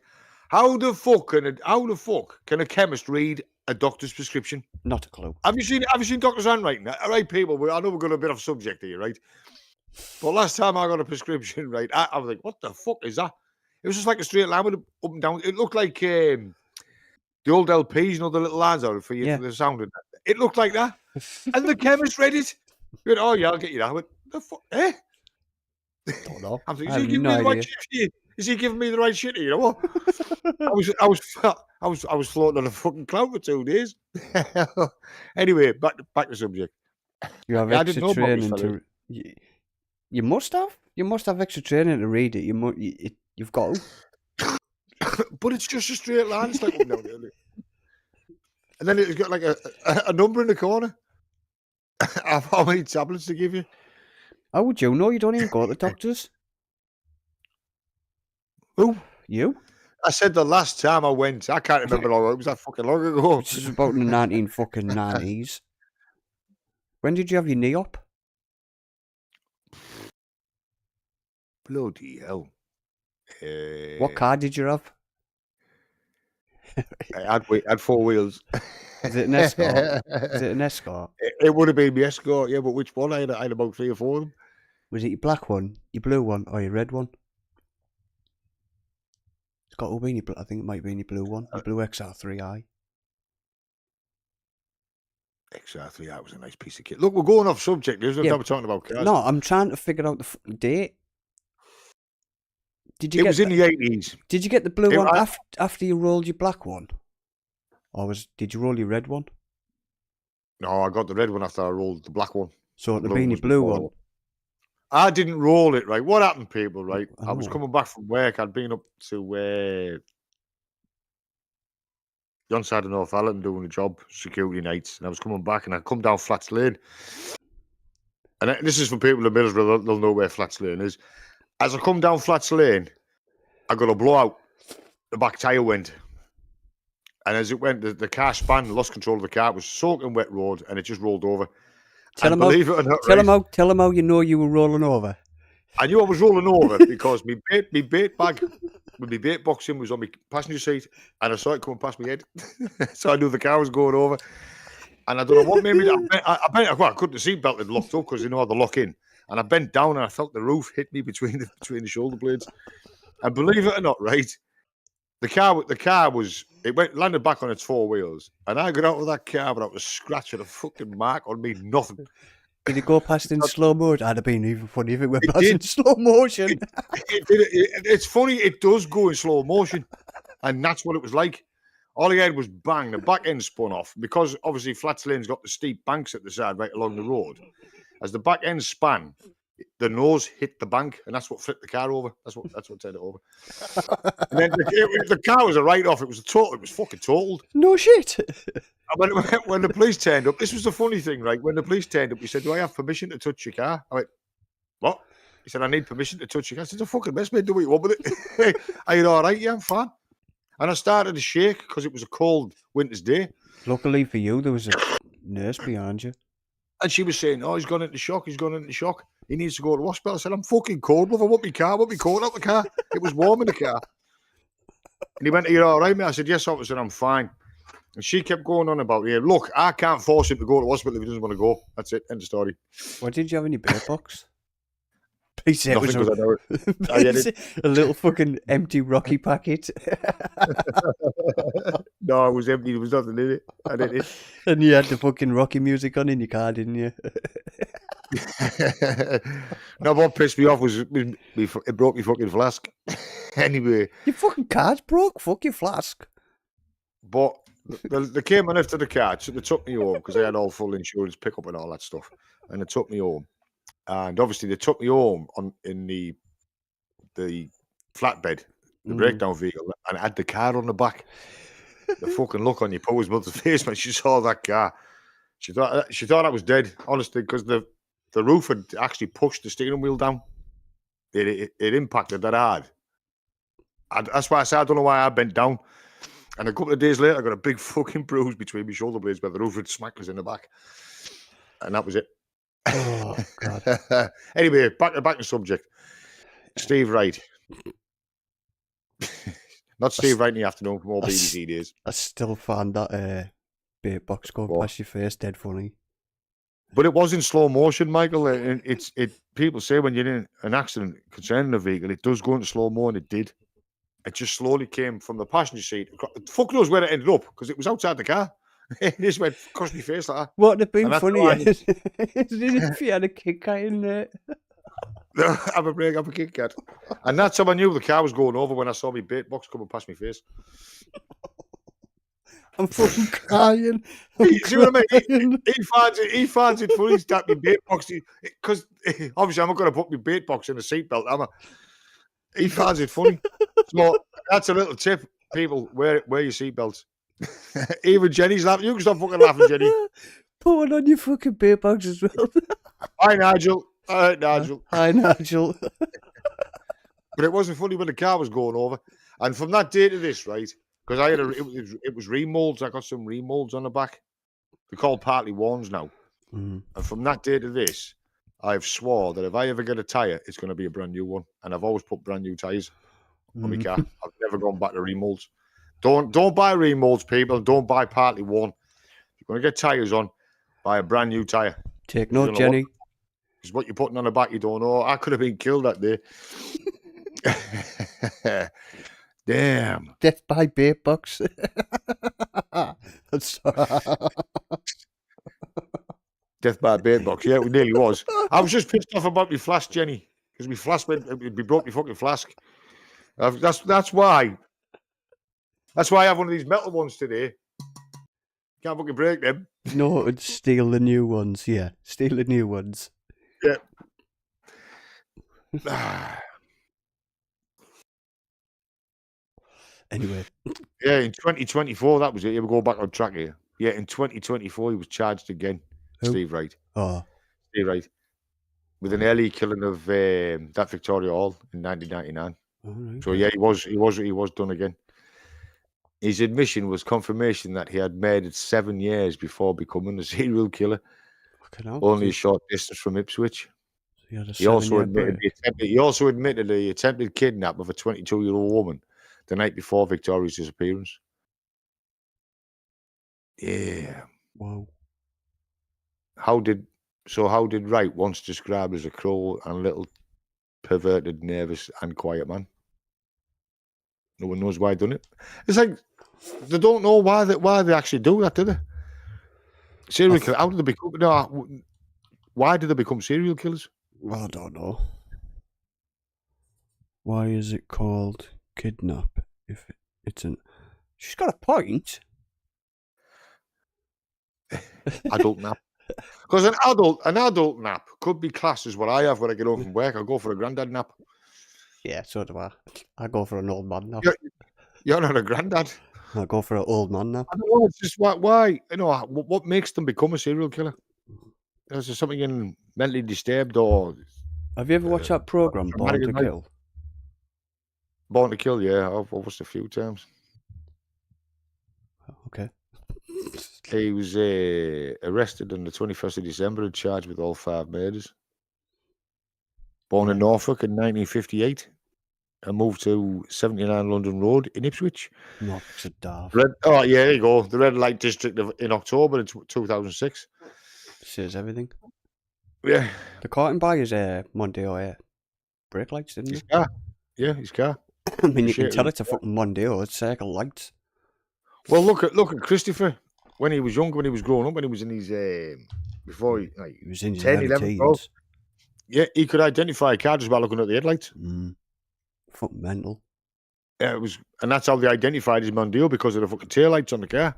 How the fuck can a chemist read a doctor's prescription? Not a clue. Have you seen doctors' handwriting? All right, people. I know we're going a bit off subject here, right? But last time I got a prescription, right, I was like, "What the fuck is that?" It was just like a straight line with up and down. It looked like the old LPs, you know, the little lines out for you for the sound. It looked like that, and the chemist read it. He went, "Oh yeah, I'll get you that." I went, "The fuck, eh?" Don't know. I'm thinking, is he giving me the right shit? You know what? I was floating on a fucking cloud for 2 days. Anyway, back to subject. You have extra training you must have. You must have extra training to read it. You've got to. But it's just a straight line. It's like up down there. And then it's got like a number in the corner. How many tablets to give you? How would you know? You don't even go to the doctors. Who? You? I said the last time I went. I can't remember how long. It was that fucking long ago. Which is about in the 1990s. When did you have your knee up? Bloody hell. What car did you have? I had 4 wheels. Is it an Escort? Is it an Escort? It would have been my Escort, yeah, but which one? I had about 3 or 4 of them. Was it your black one, your blue one, or your red one? It's got to be your I think it might be your blue one, your blue XR3i. XR3i was a nice piece of kit. Look, we're going off subject. We're talking about cars. No, I'm trying to figure out the date. Did you? It was in the 80s. Did you get the blue one after you rolled your black one, or did you roll your red one? No, I got the red one after I rolled the black one. So it'd have been your blue one. I didn't roll it, right? What happened, people, right? I was coming back from work. I'd been up to the on side of Northallerton doing a job, security nights, and I was coming back and I come down Flats Lane. And this is for people in Middlesbrough, they'll know where Flats Lane is. As I come down Flats Lane, I got a blowout. The back tyre went. And as it went, the car span, lost control of the car. It was soaking wet road and it just rolled over. Tell them how you know you were rolling over. I knew I was rolling over because my bait bag with my bait box in was on my passenger seat and I saw it coming past my head. So I knew the car was going over. And I don't know what made me... I couldn't, the seatbelt had locked up because you know how they lock in. And I bent down and I felt the roof hit me between the shoulder blades. And believe it or not, right, the car was... It landed back on its 4 wheels. And I got out of that car without a scratch or a fucking mark on me, nothing. Did it go past in slow motion? I'd have been even funny if it went past in slow motion. It's funny, it does go in slow motion. And that's what it was like. All I had was bang, the back end spun off. Because obviously Flats Lane's got the steep banks at the side right along the road. As the back end span, the nose hit the bank, and that's what flipped the car over. That's what turned it over. And then the car was a write-off. It was fucking totaled. No shit. When the police turned up, this was the funny thing, right? When the police turned up, he said, "Do I have permission to touch your car?" I went, "What?" He said, "I need permission to touch your car." I said, "It's a fucking mess, mate. Do what you want with it." Are you all right? Yeah, I'm fine. And I started to shake because it was a cold winter's day. Luckily for you, there was a nurse behind you. And she was saying, "Oh, he's gone into shock. He needs to go to the hospital." I said, "I'm fucking cold, love. I want my car. I want my coat out the car." It was warm in the car. And he went, "Are you all right, mate?" I said, "Yes, officer, I'm fine." And she kept going on about, "Yeah, look, I can't force him to go to the hospital if he doesn't want to go." That's it. End of story. What did you have in your beer box? Please say Nothing, it was a little fucking empty Rocky packet. No, it was empty. There was nothing in it. I didn't. And you had the fucking Rocky music on in your car, didn't you? No, what pissed me off was it broke my fucking flask. Anyway. Your fucking car's broke. Fuck your flask. But they came on after the car. So they took me home because I had all full insurance pickup and all that stuff. And they took me home. And obviously they took me home in the flatbed, the breakdown vehicle, and I had the car on the back. The fucking look on your poor mother's face when she saw that car. She thought I was dead, honestly, because the roof had actually pushed the steering wheel down. It impacted that hard. That's why I said I don't know why I bent down. And a couple of days later, I got a big fucking bruise between my shoulder blades where the roof had smacked us in the back. And that was it. Oh, God. Anyway, back to subject. Steve Wright. Not Steve Wright in the afternoon from all BBC days. I still find that bait box going past your face dead funny. But it was in slow motion, Michael. People say when you're in an accident concerning a vehicle, it does go into slow mo, and it did. It just slowly came from the passenger seat. Fuck knows where it ended up because it was outside the car. It just went across my face like that. What would have been funny if you had a Kit Kat in there? Have a break, have a Kit Kat. And that's how I knew the car was going over when I saw my bait box coming past my face. I'm fucking crying. See what I mean? He finds it funny that my bait box, because obviously I'm not going to put my bait box in a seatbelt, am I? He finds it funny. So that's a little tip, people. Wear your seatbelts. Even Jenny's laughing. You can stop fucking laughing, Jenny. Put one on your fucking beer box as well. Hi, Nigel. All right, Nigel. Hi, Nigel. But it wasn't funny when the car was going over. And from that day to this, right? Because I had it was remolds. I got some remolds on the back. They're called partly ones now. Mm. And from that day to this, I've swore that if I ever get a tyre, it's going to be a brand new one. And I've always put brand new tyres on my car. I've never gone back to remolds. Don't buy remolds, people. Don't buy partly worn. If you're going to get tyres on, buy a brand new tyre. Take note, Jenny. Because what you're putting on the back, you don't know. I could have been killed that day. Damn. Death by bait box. Death by bait box. Yeah, it nearly was. I was just pissed off about my flask, Jenny. Because my flask we broke my fucking flask. That's why. That's why I have one of these metal ones today. Can't fucking break them. No, it's steal the new ones. Yeah, steal the new ones. Yeah. Anyway. Yeah, in 2024, that was it. You go back on track here. Yeah, in 2024, he was charged again. Who? Steve Wright. Oh. Steve Wright. With an early killing of that Victoria Hall in 1999. Right. So yeah, he was done again. His admission was confirmation that he had made it 7 years before becoming a serial killer. Only a short distance from Ipswich. He also admitted the attempted kidnap of a 22-year-old woman the night before Victoria's disappearance. Yeah. Wow. How did Wright, once described as a cruel and a little perverted, nervous and quiet man? No one knows why he done it. It's like they don't know why they actually do that, do they? Serial killer. How did they become? No, why did they become serial killers? I don't know. Why is it called kidnap? If it's an, she's got a point. Adult nap. Because an adult nap could be classed as what I have when I get home from work. I go for a granddad nap. Yeah, so do I. I go for an old man nap. You're not a granddad. I go for an old man nap. I don't know. It's just why you know what makes them become a serial killer. Is there something in mentally disturbed or? Have you ever watched that program, Born to Kill? Born to Kill, yeah, I've watched a few times. Okay. He was arrested on the 21st of December and charged with all 5 murders. Born in Norfolk in 1958 and moved to 79 London Road in Ipswich. Norfolk's a daft. Oh, yeah, there you go. The Red Light District in October 2006. Says everything. Yeah. The caught him by his Mondeo brake lights, didn't his car. Yeah, his car. I mean, you can tell it's a fucking Mondeo. It's circle lights. Well, look at Christopher when he was younger, when he was growing up, when he was in his before he was in his 10, 11, 12. Yeah, he could identify a car just by looking at the headlights. Fucking mental. Yeah, it was, and that's how they identified his Mondeo, because of the fucking taillights on the car.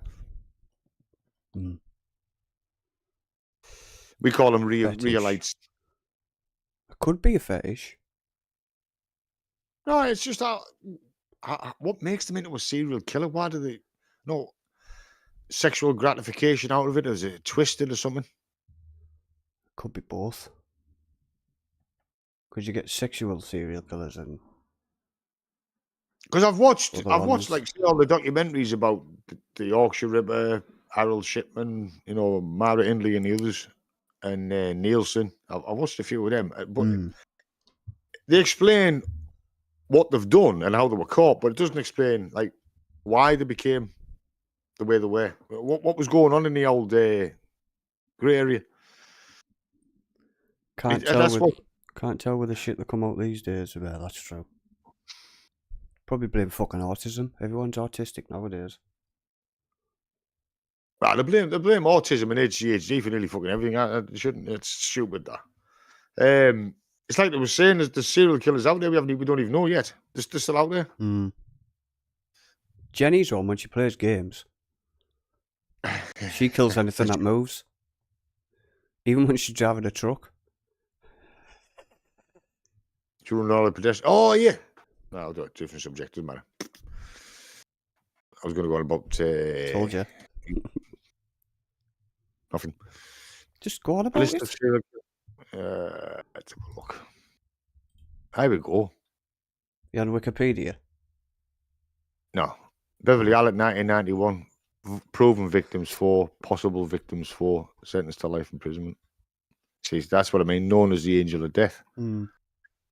We call them rear lights. It could be a fetish. No, it's just what makes them into a serial killer? Why do they sexual gratification out of it? Is it twisted or something? Could be both. Because you get sexual serial killers and. Because I've watched like all the documentaries about the Yorkshire Ripper, Harold Shipman, Mara Hindley and the others, and Nielsen. I've watched a few of them, but they explain what they've done and how they were caught, but it doesn't explain like why they became the way they were. What was going on in the old grey area? Can't tell with the shit that come out these days. Well, that's true. Probably blame fucking autism. Everyone's autistic nowadays. Well, they blame autism and ADHD for nearly fucking everything. They shouldn't. It's stupid that. It's like they were saying there's serial killers out there we don't even know yet. They're still out there. Jenny's on when she plays games. She kills anything that moves. Even when she's driving a truck. During all the pedestrians. Oh, yeah. No, I'll do a different subject. Doesn't matter. I was going to go on about... Told you. Nothing. Just go on about list it. Of serial... let's have a look. Here we go. You on Wikipedia? No. Beverly Allen, 1991. Proven victims 4, possible victims 4, sentenced to life imprisonment. See, that's what I mean, known as the Angel of Death. Mm.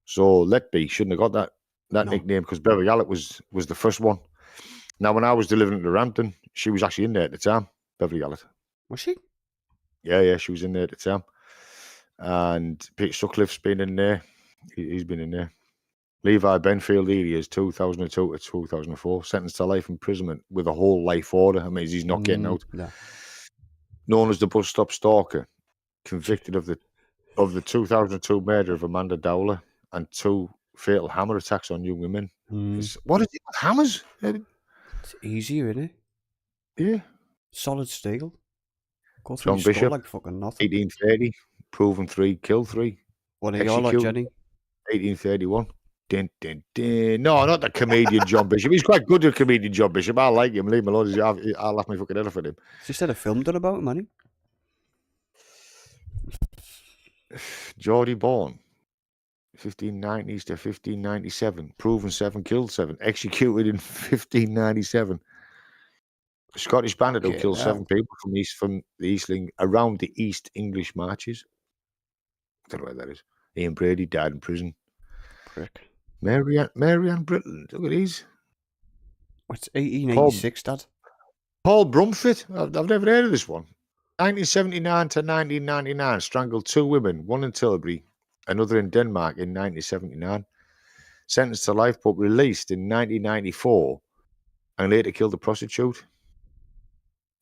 So Letby shouldn't have got that nickname because Beverly Allen was the first one. Now, when I was delivering to Rampton, she was actually in there at the time, Beverly Allen. Was she? Yeah, she was in there at the time. And Peter Sutcliffe's been in there. He's been in there. Levi Benfield, he is 2002 to 2004, sentenced to life imprisonment with a whole life order. I mean, he's not getting out. No. Known as the bus stop stalker, convicted of the 2002 murder of Amanda Dowler and 2 fatal hammer attacks on young women. What is it with hammers? It's easier, isn't it? Yeah. Solid steel. Go through John Bishop, like fucking nothing. 1830, proven 3, killed 3. What are you like, Jenny? 1831. Din, din, din. No, not the comedian John Bishop. He's quite good, the comedian John Bishop. I like him. Leave him alone. I'll laugh my fucking head off at him. She said a film done about him, hasn't he? Geordie Bourne, 1590s to 1597. Proven 7, killed 7. Executed in 1597. Scottish bandit who killed 7 people from the Eastling around the East English marches. I don't know where that is. Ian Brady died in prison. Prick. Marianne Britland. Look at these. What's 1886, Dad? Paul Brumfitt. I've never heard of this one. 1979 to 1999. Strangled 2 women, one in Tilbury, another in Denmark in 1979. Sentenced to life, but released in 1994, and later killed a prostitute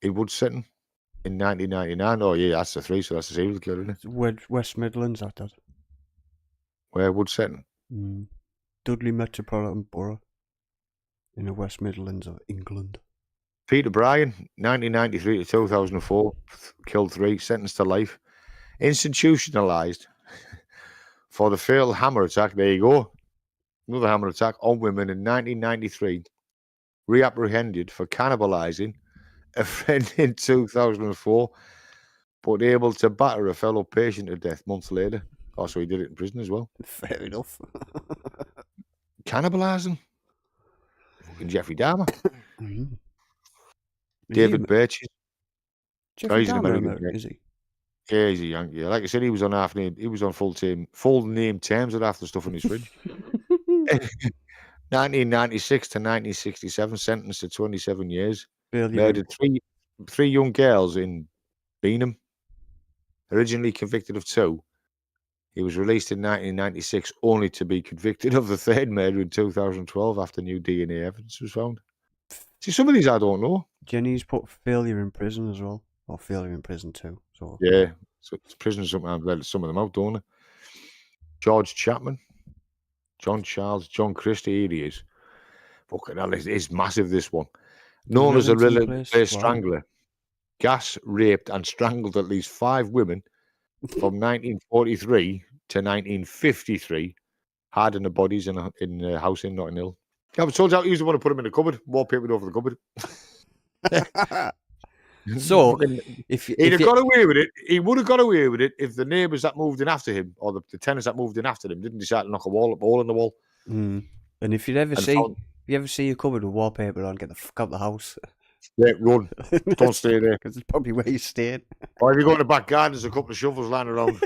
in Woodsetton in 1999. Oh, yeah, that's the 3, so that's the serial killer, isn't it? West Midlands, that, Dad. Where, Woodsetton? Dudley Metropolitan Borough in the West Midlands of England. Peter Bryan, 1993 to 2004, killed 3, sentenced to life, institutionalized for the fatal hammer attack. There you go. Another hammer attack on women in 1993, reapprehended for cannibalizing a friend in 2004, but able to batter a fellow patient to death months later. Also, he did it in prison as well. Fair enough. Cannibalizing. Fucking Jeffrey Dahmer. David Birches. Jeffrey Dahmer, is he? Yeah, he's a Yankee. Like I said, he was on full name terms with half the stuff in his fridge. 1996 to 1967, sentenced to 27 years. Murdered three young girls in Beanham. Originally convicted of 2. He was released in 1996, only to be convicted of the 3rd murder in 2012 after new DNA evidence was found. See, some of these I don't know. Jenny's put failure in prison as well, or failure in prison too. So yeah, so prison sometimes let some of them out, don't they? George Chapman, John Charles, John Christie, here he is. Fucking hell, it's massive, this one. Known as a relay strangler. Gas, raped and strangled at least 5 women from 1943 to 1953, hiding the bodies in a house in Notting Hill. I was told he used to want to put them in the cupboard, wallpapered over the cupboard. So, if he'd have got away with it, he would have got away with it if the neighbours that moved in after him, or the tenants that moved in after him, didn't decide to knock a hole in the wall. And if you ever see a cupboard with wallpaper on, get the fuck out the house. Yeah, run. Don't stay there. Because it's probably where you stayed. Or if you go in the back garden, there's a couple of shovels lying around.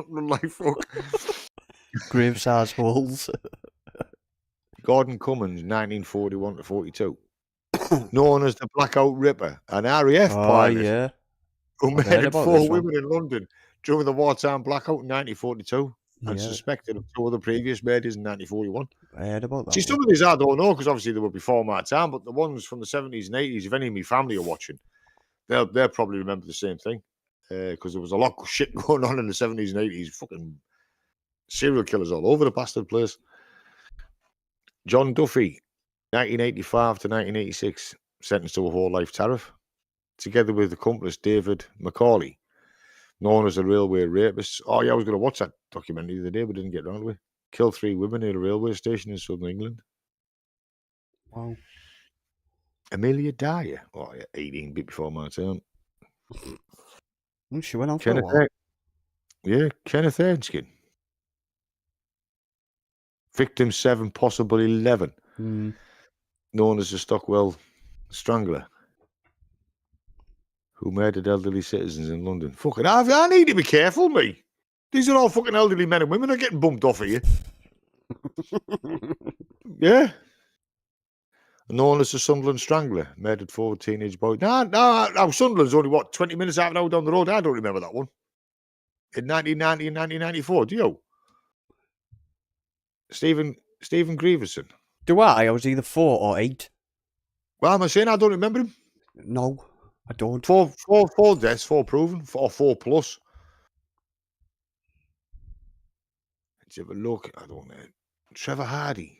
Run like fuck. Grave-size holes. Gordon Cummins, 1941 to 42. Known as the Blackout Ripper, an RAF pilot who murdered 4 women in London during the wartime blackout in 1942 and suspected of 2 other previous murders in 1941. I heard about that. See, some of these I don't know because obviously they were before my time, but the ones from the 70s and 80s, if any of my family are watching, they'll probably remember the same thing because there was a lot of shit going on in the 70s and 80s. Fucking serial killers all over the bastard place. John Duffy, 1985 to 1986, sentenced to a whole life tariff, together with accomplice David Macaulay, known as a railway rapist. Oh, yeah, I was going to watch that documentary the other day, but didn't get around to it. Killed 3 women at a railway station in southern England. Wow. Amelia Dyer. Oh, yeah, 18, bit before my time. She went on for a while. Yeah, Kenneth Erskine. Victim 7, possible 11. Known as the Stockwell Strangler, who murdered elderly citizens in London. Fucking, I need to be careful, me. These are all fucking elderly men and women are getting bumped off of you. Yeah. Known as the Sunderland Strangler, murdered 4 teenage boys. No, Sunderland's only, 20 minutes, half an hour down the road? I don't remember that one. In 1990 and 1994, do you? Stephen Grieverson. Do I? I was either 4 or 8. Well, am I saying I don't remember him? No, I don't. 4 deaths, 4 proven, or 4 plus. Let's have a look. I don't know. Trevor Hardy.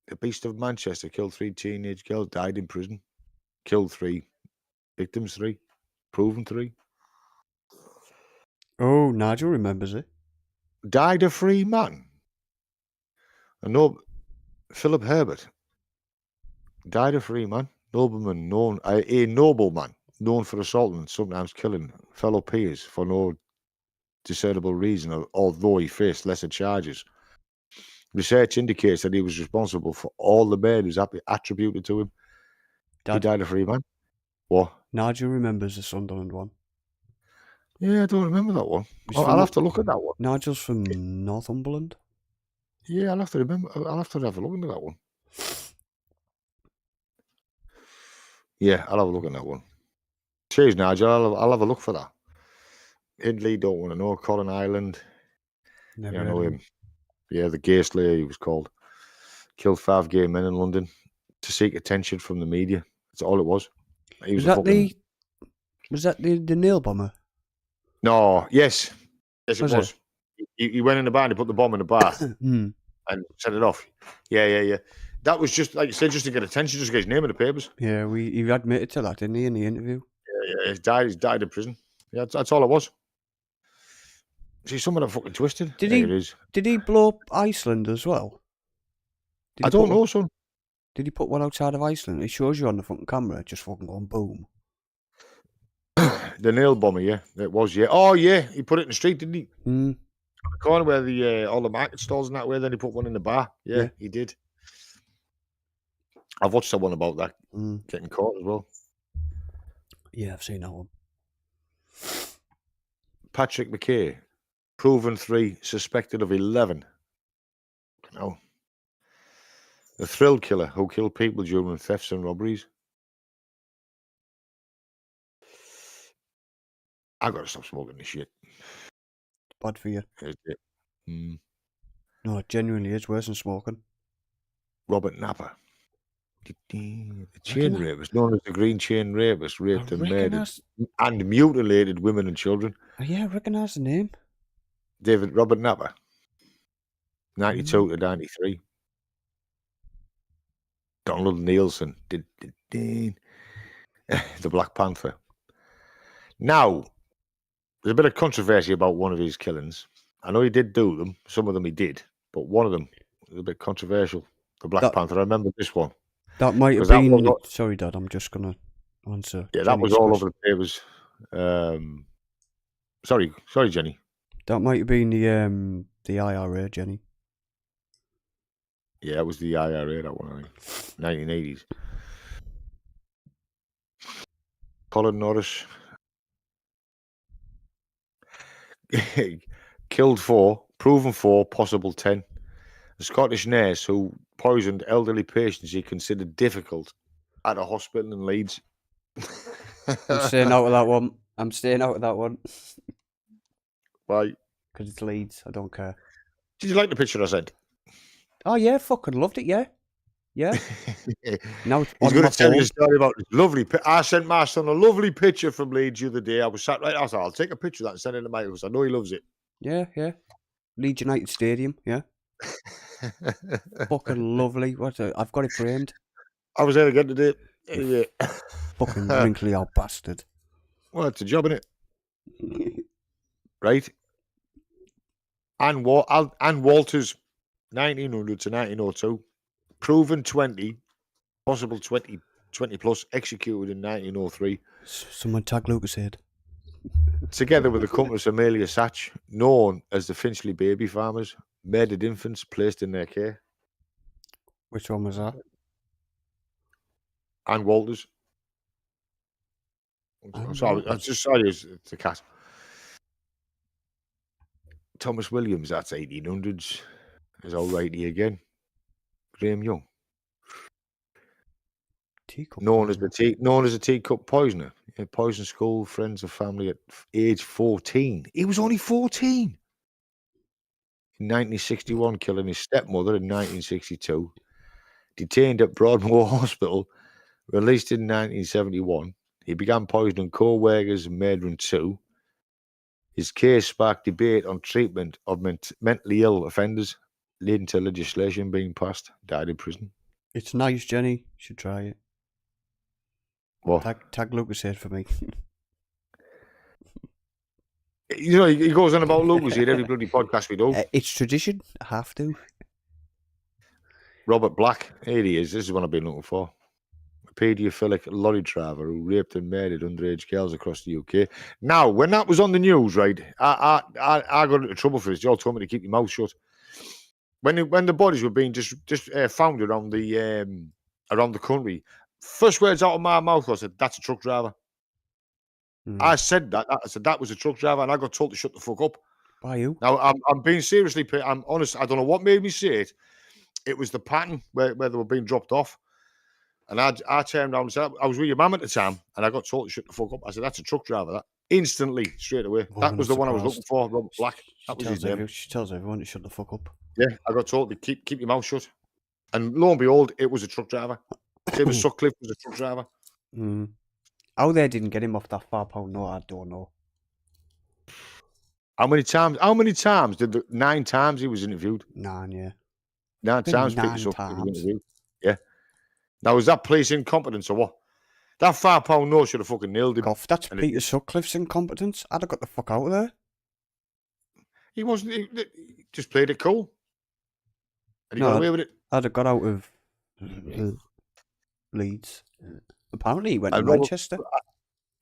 The Beast of Manchester killed 3 teenage girls, died in prison. Killed 3. Victims 3. Proven 3. Oh, Nigel remembers it. Died a free man. Philip Herbert. Died a free man. A nobleman known for assaulting and sometimes killing fellow peers for no discernible reason, although he faced lesser charges. Research indicates that he was responsible for all the murders attributed to him. He died a free man. What? Nigel remembers the Sunderland one. Yeah, I don't remember that one. I'll have to look at that one. Nigel's from Northumberland. Yeah, I'll have to remember. I'll have to have a look into that one. Yeah, I'll have a look at that one. Cheers, Nigel. I'll have a look for that. Hindley, don't want to know. Colin Island. Never I know him. Yeah, the gay slayer, he was called. Killed 5 gay men in London to seek attention from the media. That's all it was. Was that the nail bomber? No, yes. Yes, it was. He went in the bar and he put the bomb in the bar and set it off. Yeah. That was just, like you said, just to get attention, just to get his name in the papers. Yeah, he admitted to that, didn't he, in the interview? Yeah, he's died in prison. Yeah, that's all it was. See, some of them fucking twisted. Did he blow up Iceland as well? I don't know, son. Did he put one outside of Iceland? It shows you on the fucking camera, just fucking going boom. The nail bomber, yeah. It was, yeah. Oh, yeah. He put it in the street, didn't he? On the corner where all the market stalls and that way, then he put one in the bar. Yeah, he did. I've watched that one about that getting caught as well. Yeah, I've seen that one. Patrick McKay, proven 3, suspected of 11. No. The thrill killer who killed people during thefts and robberies. I've got to stop smoking this shit. Bad for you. Is it? No, it genuinely is worse than smoking. Robert Napper. The chain rapist, known as the Green Chain Rapist, raped and murdered and mutilated women and children. Oh, yeah, I recognise the name. Robert Napper. 92 to 93. Donald Nielsen. The Black Panther. Now, there's a bit of controversy about one of his killings. I know he did do them. Some of them he did. But one of them was a bit controversial. The Black Panther. I remember this one. That might have been... Sorry, Dad, I'm just going to answer. Yeah, that was all over the papers. Sorry, Jenny. That might have been the IRA, Jenny. Yeah, it was the IRA, that one, I think. 1980s. Colin Norris. Killed 4, proven 4, possible 10. A Scottish nurse who poisoned elderly patients he considered difficult at a hospital in Leeds. I'm staying out of that one. Why? Because it's Leeds. I don't care. Did you like the picture I sent? Oh, yeah. Fucking loved it, yeah. Yeah. Now it's He's going to tell you a story about this lovely... I sent my son a lovely picture from Leeds the other day. I was sat right... I thought, I'll take a picture of that and send it to Michael because I know he loves it. Yeah. Leeds United Stadium, yeah. Fucking lovely. I've got it framed. I was there again today. Anyway. Fucking wrinkly old bastard. Well, it's a job, innit? Right? Anne Walters, 1900 to 1902. Proven 20, possible 20 plus, executed in 1903. Someone tag Lucas Head. Together with the Countess Amelia Satch, known as the Finchley Baby Farmers, murdered infants placed in their care. Which one was that? Ann Walters. Sorry, I just saw you. It's a cat. Thomas Williams, that's 1800s. Is all righty again. Graham Young. Known as a teacup poisoner. He poisoned school friends and family at age 14. He was only 14. In 1961, killing his stepmother in 1962. Detained at Broadmoor Hospital. Released in 1971. He began poisoning co-workers and murdering 2. His case sparked debate on treatment of mentally ill offenders, leading to legislation being passed. Died in prison. It's nice, Jenny. You should try it. What? Tag Lucas here for me. You know, he goes on about Lucas here every bloody podcast we do. It's tradition. I have to. Robert Black. Here he is. This is what I've been looking for. A paedophilic lorry driver who raped and murdered underage girls across the UK. Now, when that was on the news, right, I got into trouble for this. You all told me to keep your mouth shut. When the bodies were being just found around the country, first words out of my mouth was, "That's a truck driver." I said that. I said that was a truck driver, and I got told to shut the fuck up. By you? Now I'm being seriously. I'm honest. I don't know what made me say it. It was the pattern where they were being dropped off, and I turned around and said, "I was with your mum at the time," and I got told to shut the fuck up. I said, "That's a truck driver." That instantly, straight away. That was the one I was looking for. Robert Black. That was his name. She tells everyone to shut the fuck up. Yeah, I got told to keep your mouth shut, and lo and behold, it was a truck driver. Same as Sutcliffe was a truck driver. How they didn't get him off that £5 note, I don't know. How many times did 9 times he was interviewed? 9, yeah. 9 times Peter Sutcliffe was interviewed. Yeah. Now, was that police incompetence or what? That £5 note should have fucking nailed him. That's Peter Sutcliffe's incompetence. I'd have got the fuck out of there. He wasn't. He just played it cool. And he got away with it. I'd have got out of Leeds. Apparently, he went to Manchester.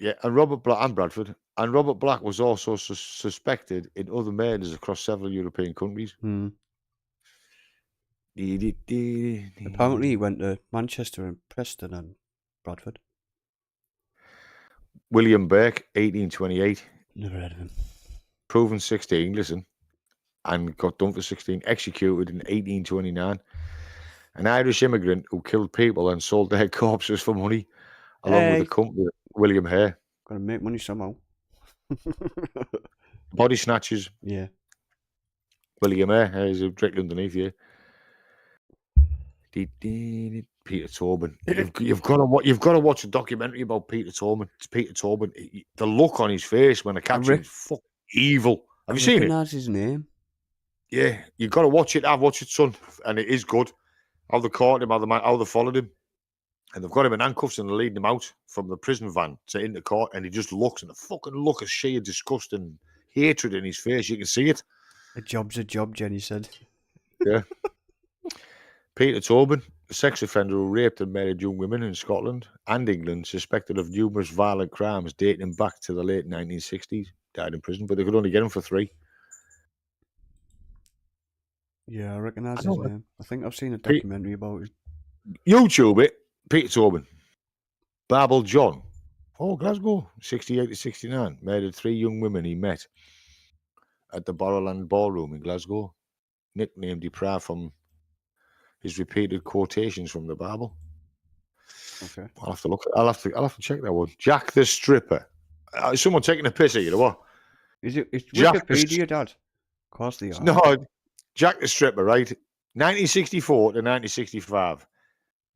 Yeah, and Robert Black and Bradford. And Robert Black was also suspected in other murders across several European countries. Apparently, he went to Manchester and Preston and Bradford. William Burke, 1828. Never heard of him. Proven 16, listen, and got done for 16. Executed in 1829. An Irish immigrant who killed people and sold their corpses for money, along with the company, William Hare. Gotta make money somehow. Body snatchers. Yeah. William Hare. There's a directly underneath here. Peter Tobin. You've got to watch a documentary about Peter Tobin. It's Peter Tobin. The look on his face when I catch him is fucking evil. Have you seen it? Recognize his name. Yeah, you've got to watch it. I've watched it, son, and it is good. How they caught him, how they followed him. And they've got him in handcuffs and they're leading him out from the prison van to into court, and he just looks, and the fucking look of sheer disgust and hatred in his face. You can see it. A job's a job, Jenny said. Yeah. Peter Tobin, a sex offender who raped and murdered young women in Scotland and England, suspected of numerous violent crimes dating back to the late 1960s. Died in prison, but they could only get him for 3. Yeah, I recognise his name. I think I've seen a documentary about it. YouTube it. Peter Tobin. Babel John. Oh, Glasgow. 68 to 69. Murdered 3 young women he met at the Barrowland Ballroom in Glasgow. Nicknamed deprived from his repeated quotations from the Bible. Okay. I'll have to look. I'll have to check that one. Jack the Stripper. Is someone taking a piss at you or what? Is it? It's Wikipedia, Dad. Of course they are. No, Jack the Stripper, right? 1964 to 1965.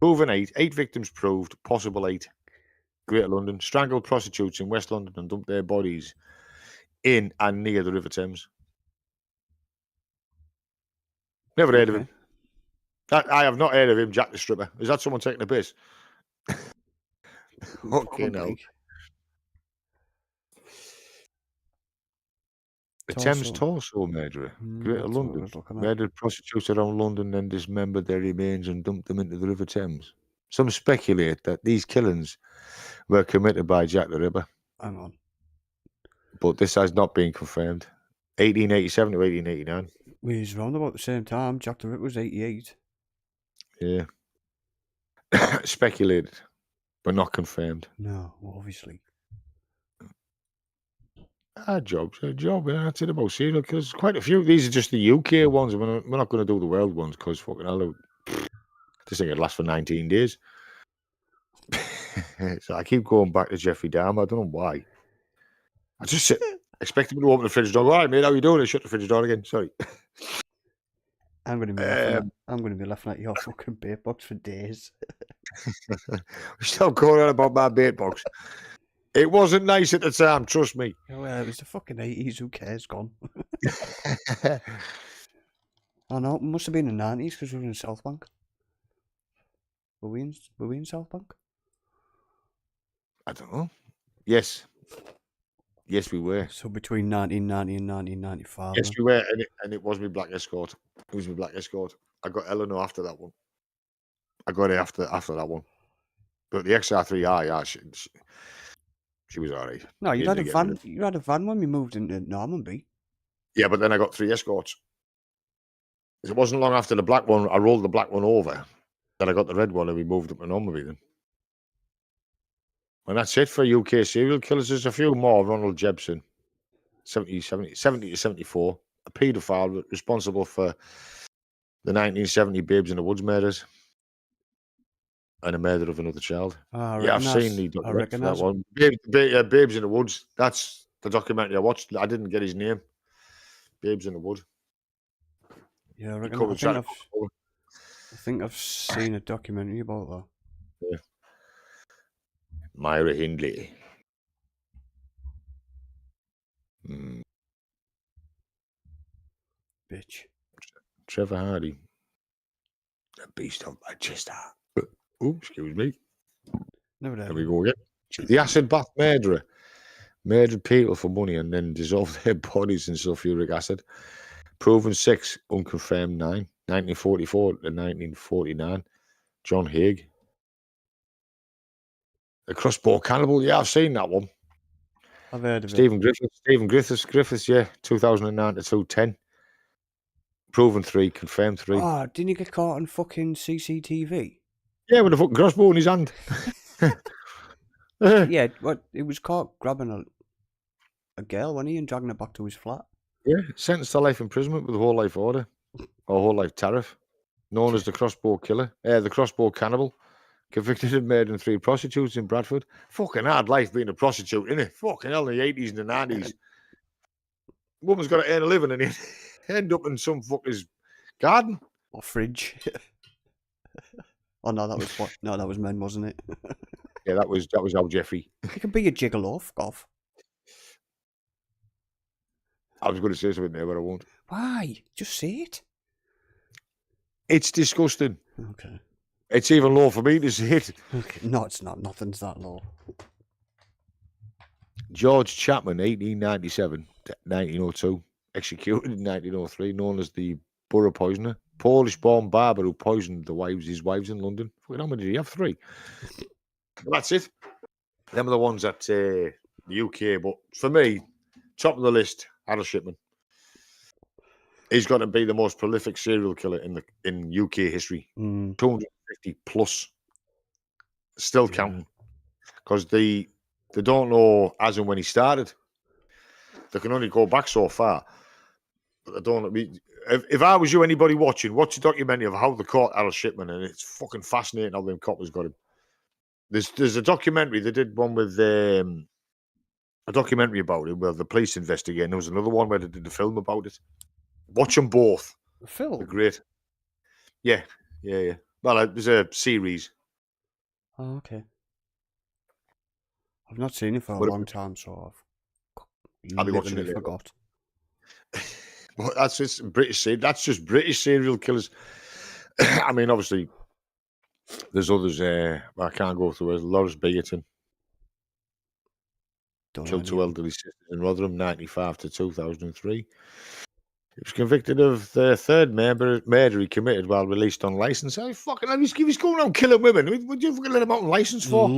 Proven 8 victims proved, possible 8. Greater London. Strangled prostitutes in West London and dumped their bodies in and near the River Thames. Never heard of him. I have not heard of him, Jack the Stripper. Is that someone taking a piss? Okay, no. The Thames Torso murderer, Greater London, murdered prostitutes around London and dismembered their remains and dumped them into the River Thames. Some speculate that these killings were committed by Jack the Ripper. Hang on. But this has not been confirmed. 1887 to 1889. He's around about the same time. Jack the Ripper was 88. Yeah. Speculated, but not confirmed. No, well, obviously. A job. Yeah, that's it about serial killers. Quite a few. These are just the UK ones. We're not going to do the world ones because fucking hell, this thing could last for 19 days. So I keep going back to Jeffrey Dahmer. I don't know why. I just expect him to open the fridge door. All right, mate, how you doing? I shut the fridge door again. Sorry. I'm going to be laughing at your fucking bait box for days. We're still going on about my bait box. It wasn't nice at the time, trust me. Oh, well, it was the fucking 80s. Who cares? Gone. I know. It must have been the 90s because we were in South Bank. Were we in South Bank? I don't know. Yes. Yes, we were. So between 1990 and 1995. Yes, we were. And it was my black escort. It was my black escort. I got Eleanor after that one. I got it after that one. But the XR3i, yeah, she was all right. No, you had a van. You had a van when we moved into Normanby. Yeah, but then I got 3 escorts. It wasn't long after the black one. I rolled the black one over. Then I got the red one, and we moved up to Normanby. Then, and that's it for UK serial killers. There's a few more. Ronald Jebson, 70 to 74, a paedophile responsible for the 1970 Babes in the Woods murders. And a murder of another child. Yeah, I've seen the documentary for that one. Babes in the Woods. That's the documentary I watched. I didn't get his name. Babes in the Wood. Yeah, I think I've seen a documentary about that. Yeah. Myra Hindley. Bitch. Trevor Hardy. The Beast of Manchester. Oh, excuse me. Never There we go again. The acid bath murderer murdered people for money and then dissolved their bodies in sulfuric acid. Proven 6, unconfirmed 9. 1944 to 1949. John Haig. The Crossbow Cannibal. Yeah, I've seen that one. I've heard of it. Stephen Griffiths, yeah. 2009 to 2010. Proven 3, confirmed 3. Oh, didn't he get caught on fucking CCTV? Yeah, with a fucking crossbow in his hand. Yeah, what? He was caught grabbing a girl, wasn't he, and dragging her back to his flat. Yeah, sentenced to life imprisonment with a whole life order or whole life tariff, known as the Crossbow Killer, the Crossbow Cannibal, convicted of murdering 3 prostitutes in Bradford. Fucking hard life being a prostitute, innit? Fucking hell, in the 80s and the 90s. Woman's got to earn a living and end up in some fucker's garden or fridge. Oh no, that was what? No, that was men, wasn't it? Yeah, that was Al Jeffrey. You can be a gigolo, off. I was going to say something there, but I won't. Why? Just say it. It's disgusting. Okay. It's even low for me to say it. Okay. No, it's not. Nothing's that low. George Chapman, 1897 to 1902, executed in 1903, known as the Borough Poisoner. Polish-born barber who poisoned his wives in London. How many did he have? 3. That's it. Them are the ones at the UK. But for me, top of the list, Harold Shipman. He's got to be the most prolific serial killer in UK history. 250 plus. Still counting. Because they don't know as and when he started. They can only go back so far. But they don't. If I was you, anybody watch a documentary of how they caught Harold Shipman, and it's fucking fascinating how them coppers got him. There's a documentary. They did one with a documentary about it where the police investigate. And there was another one where they did a film about it. Watch them both. A film? They're great. Yeah. Well, there's a series. Oh, okay. I've not seen it for a long time, so I'll be watching it. Forgot. Well, that's just British. That's just British serial killers. I mean, obviously, there's others. I can't go through it. Lawrence Biggerton killed 2 elderly sisters in Rotherham, 1995 to 2003. He was convicted of the 3rd murder he committed while released on license. Oh, fucking hell, he's going around killing women. Would you fucking let him out on license for?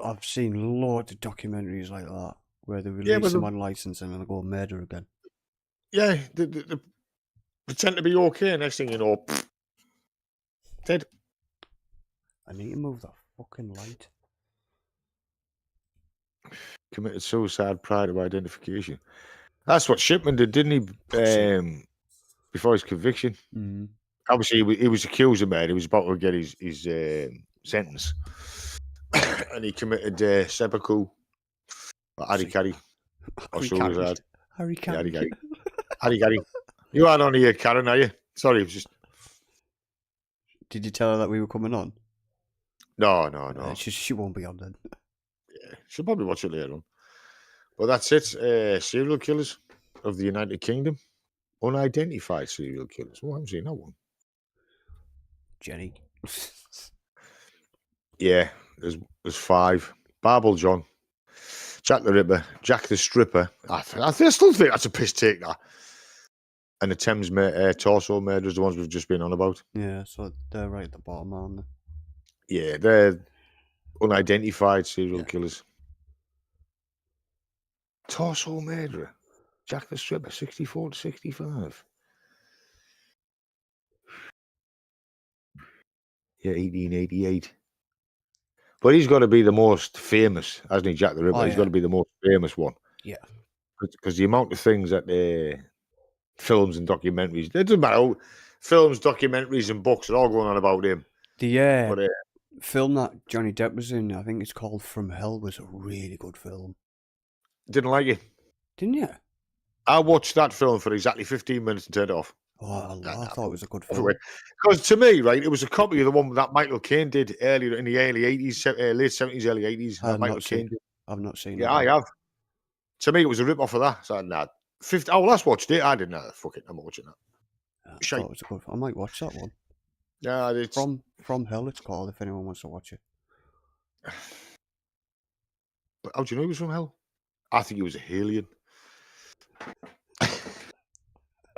I've seen loads of documentaries like that where they release them on license and then they go murder again. Yeah, the pretend to be okay. Next thing you know, dead. I need to move that fucking light. Committed suicide prior to identification. That's what Shipman did, didn't he? Before his conviction. Mm. Obviously, he was accused of murder. He was about to get his sentence. And he committed seppuku, or harikari, or suicide. Harikari. Harikari. You aren't on here, Karen, are you? Sorry, it was just... Did you tell her that we were coming on? No. She won't be on then. Yeah, she'll probably watch it later on. But that's it. Serial killers of the United Kingdom. Unidentified serial killers. Oh, I haven't seen that one. Jenny. Yeah, there's 5. Barble John, Jack the Ripper, Jack the Stripper. I still think that's a piss take, that. And the Thames torso murderers, the ones we've just been on about. Yeah, so they're right at the bottom, aren't they? Yeah, they're unidentified serial killers. Torso murderer, Jack the Stripper, 64 to 65. Yeah, 1888. But he's got to be the most famous, hasn't he, Jack the Ripper? He's got to be the most famous one. Yeah. Because the amount of things that films and documentaries, it doesn't matter. Films, documentaries, and books are all going on about him. The film that Johnny Depp was in, I think it's called From Hell, was a really good film. Didn't like it. Didn't you? I watched that film for exactly 15 minutes and turned it off. Oh, I thought it was a good film. Because to me, right, it was a copy of the one that Michael Caine did earlier in the early 80s, late 70s, early 80s. Michael Caine did. I've not seen it. Yeah, I have. To me, it was a rip-off of that. So, nah. Last watched it. I didn't know. Fuck it, I'm watching that. I thought it was a good film. I might watch that one. Yeah, it's... From Hell, it's called, if anyone wants to watch it. But how do you know he was from Hell? I think he was a Hellion.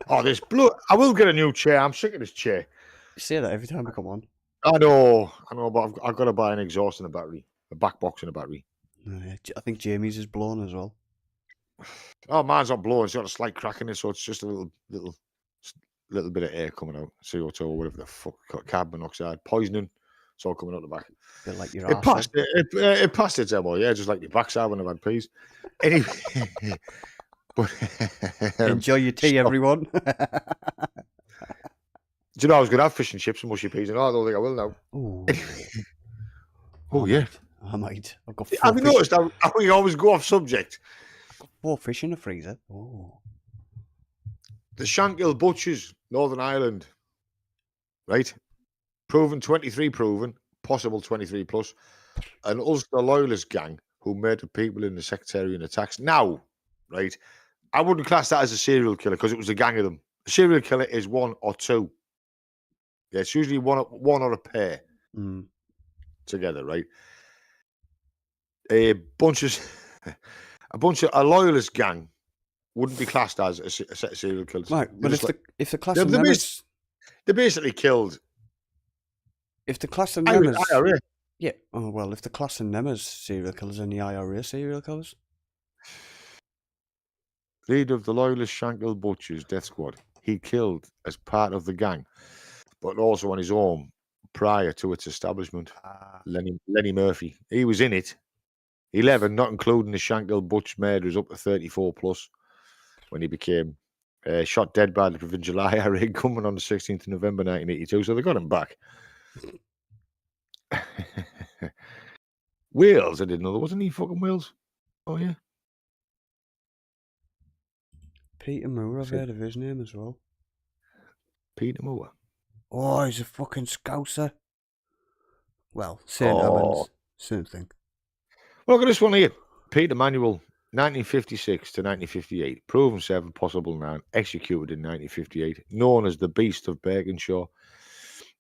Oh, this blue! I will get a new chair. I'm sick of this chair. You say that every time we come on. I know, but I've got to buy an exhaust and a battery, a back box and a battery. I think Jamie's is blown as well. Oh, mine's not blowing. It's got a slight crack in it, so it's just a little bit of air coming out, CO2 or whatever the fuck, carbon monoxide, poisoning. It's all coming out the back. A bit like your it passed. It passed its MO, yeah, just like your backside when I've had peas. Anyway. Enjoy your tea, everyone. Do you know I was going to have fish and chips and mushy peas, and I don't think I will now. Oh yeah, I might. I've got. Have you noticed how we always go off subject? 4 fish in the freezer. Oh. The Shankill Butchers, Northern Ireland, right? Proven 23, possible 23 plus. An Ulster Loyalist gang who murdered people in the sectarian attacks. Now, right? I wouldn't class that as a serial killer because it was a gang of them. A serial killer is 1 or 2. Yeah, it's usually one or a pair together, right? A loyalist gang wouldn't be classed as a set of serial killers. Right, but if the class of members, they basically killed. If the class of members, yeah. Oh well, if the class of members serial killers and the IRA serial killers. Leader of the Loyalist Shankill Butchers Death Squad. He killed as part of the gang, but also on his own prior to its establishment. Lenny Murphy. He was in it. 11, not including the Shankill Butch murderers up to 34 plus, when he became shot dead by the provincial IRA government on the 16th of November 1982. So they got him back. Wales, I didn't know there wasn't any fucking Wales. Oh yeah. Peter Moore, I've heard of his name as well. Peter Moore. Oh, he's a fucking Scouser. Well, St. Helens, same thing. Well, look at this one here. Peter Manuel, 1956 to 1958. Proven 7, possible 9. Executed in 1958. Known as the Beast of Berkenshaw.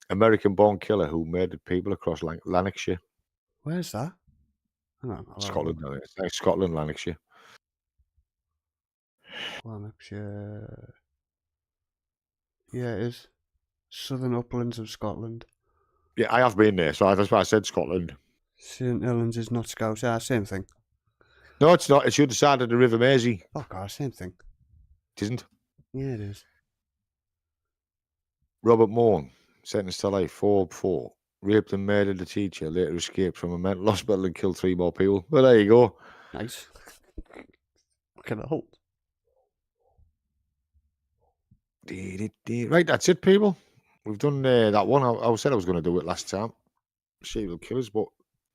American-born killer who murdered people across Lanarkshire. Where's that? Scotland. No, it's like Scotland, Lanarkshire. Lanarkshire. Yeah, it is. Southern uplands of Scotland. Yeah, I have been there, so that's why I said Scotland. St. Helens is not Scouse. Yeah, same thing. No, it's not. It's the other side of the River Mersey. Oh, God, same thing. It isn't? Yeah, it is. Robert Moore, sentenced to life, 4 raped and murdered a teacher, later escaped from a mental hospital and killed 3 more people. Well, there you go. Nice. Can I help? Right, that's it, people. We've done that one. I said I was going to do it last time. Serial killers, but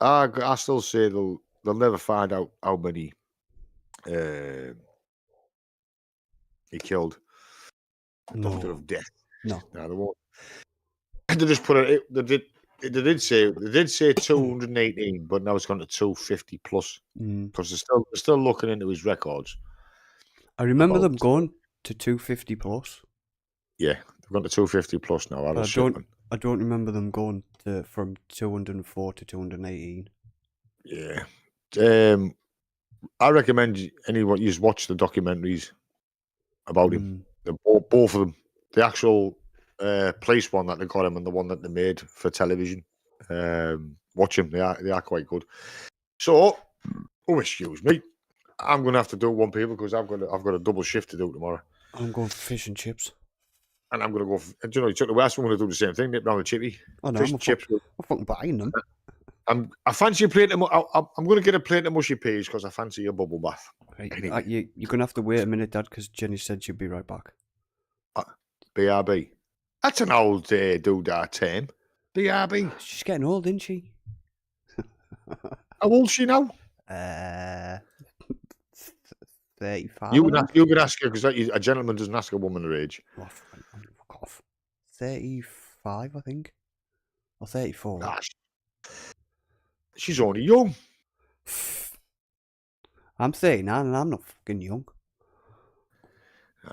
I still say they'll never find out how many he killed. Doctor of Death. No. No, they won't. They just put it. They did say 218, but now it's gone to 250 plus because they're still looking into his records. I remember them going to 250 plus. Yeah, they've gone to 250 plus now. I don't remember them going from 204 to 218. Yeah. I recommend anyone you watch the documentaries about him. Both of them. The actual police one that they got him and the one that they made for television. Watch them. They are quite good. So, excuse me. I'm gonna have to do one, people, because I've got a double shift to do tomorrow. I'm going for fish and chips. And I'm gonna go. You know, you took the West. I'm gonna do the same thing. Nip down the chippy. Oh no, fish and chips. I'm fucking buying them. I fancy a plate of. I'm gonna get a plate of mushy peas because I fancy a bubble bath. Right, anyway. You're gonna have to wait a minute, Dad, because Jenny said she'd be right back. BRB. That's an old doodah term. BRB. She's getting old, isn't she? How old's she now? 35. You would ask her because a gentleman doesn't ask a woman her age. Oh, fuck off. 35, I think, or 34. Gosh. She's only young. I'm 39 and I'm not fucking young.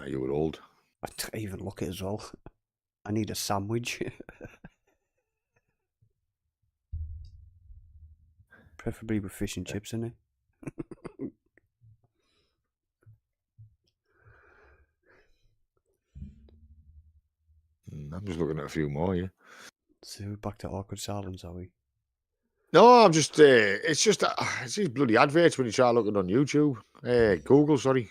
You were old. I don't even look it as well. I need a sandwich. Preferably with fish and chips in it. I'm just looking at a few more, yeah. So we're back to awkward silence, are we? No, I'm just, it's just, it's these bloody adverts when you try looking on YouTube. Google, sorry.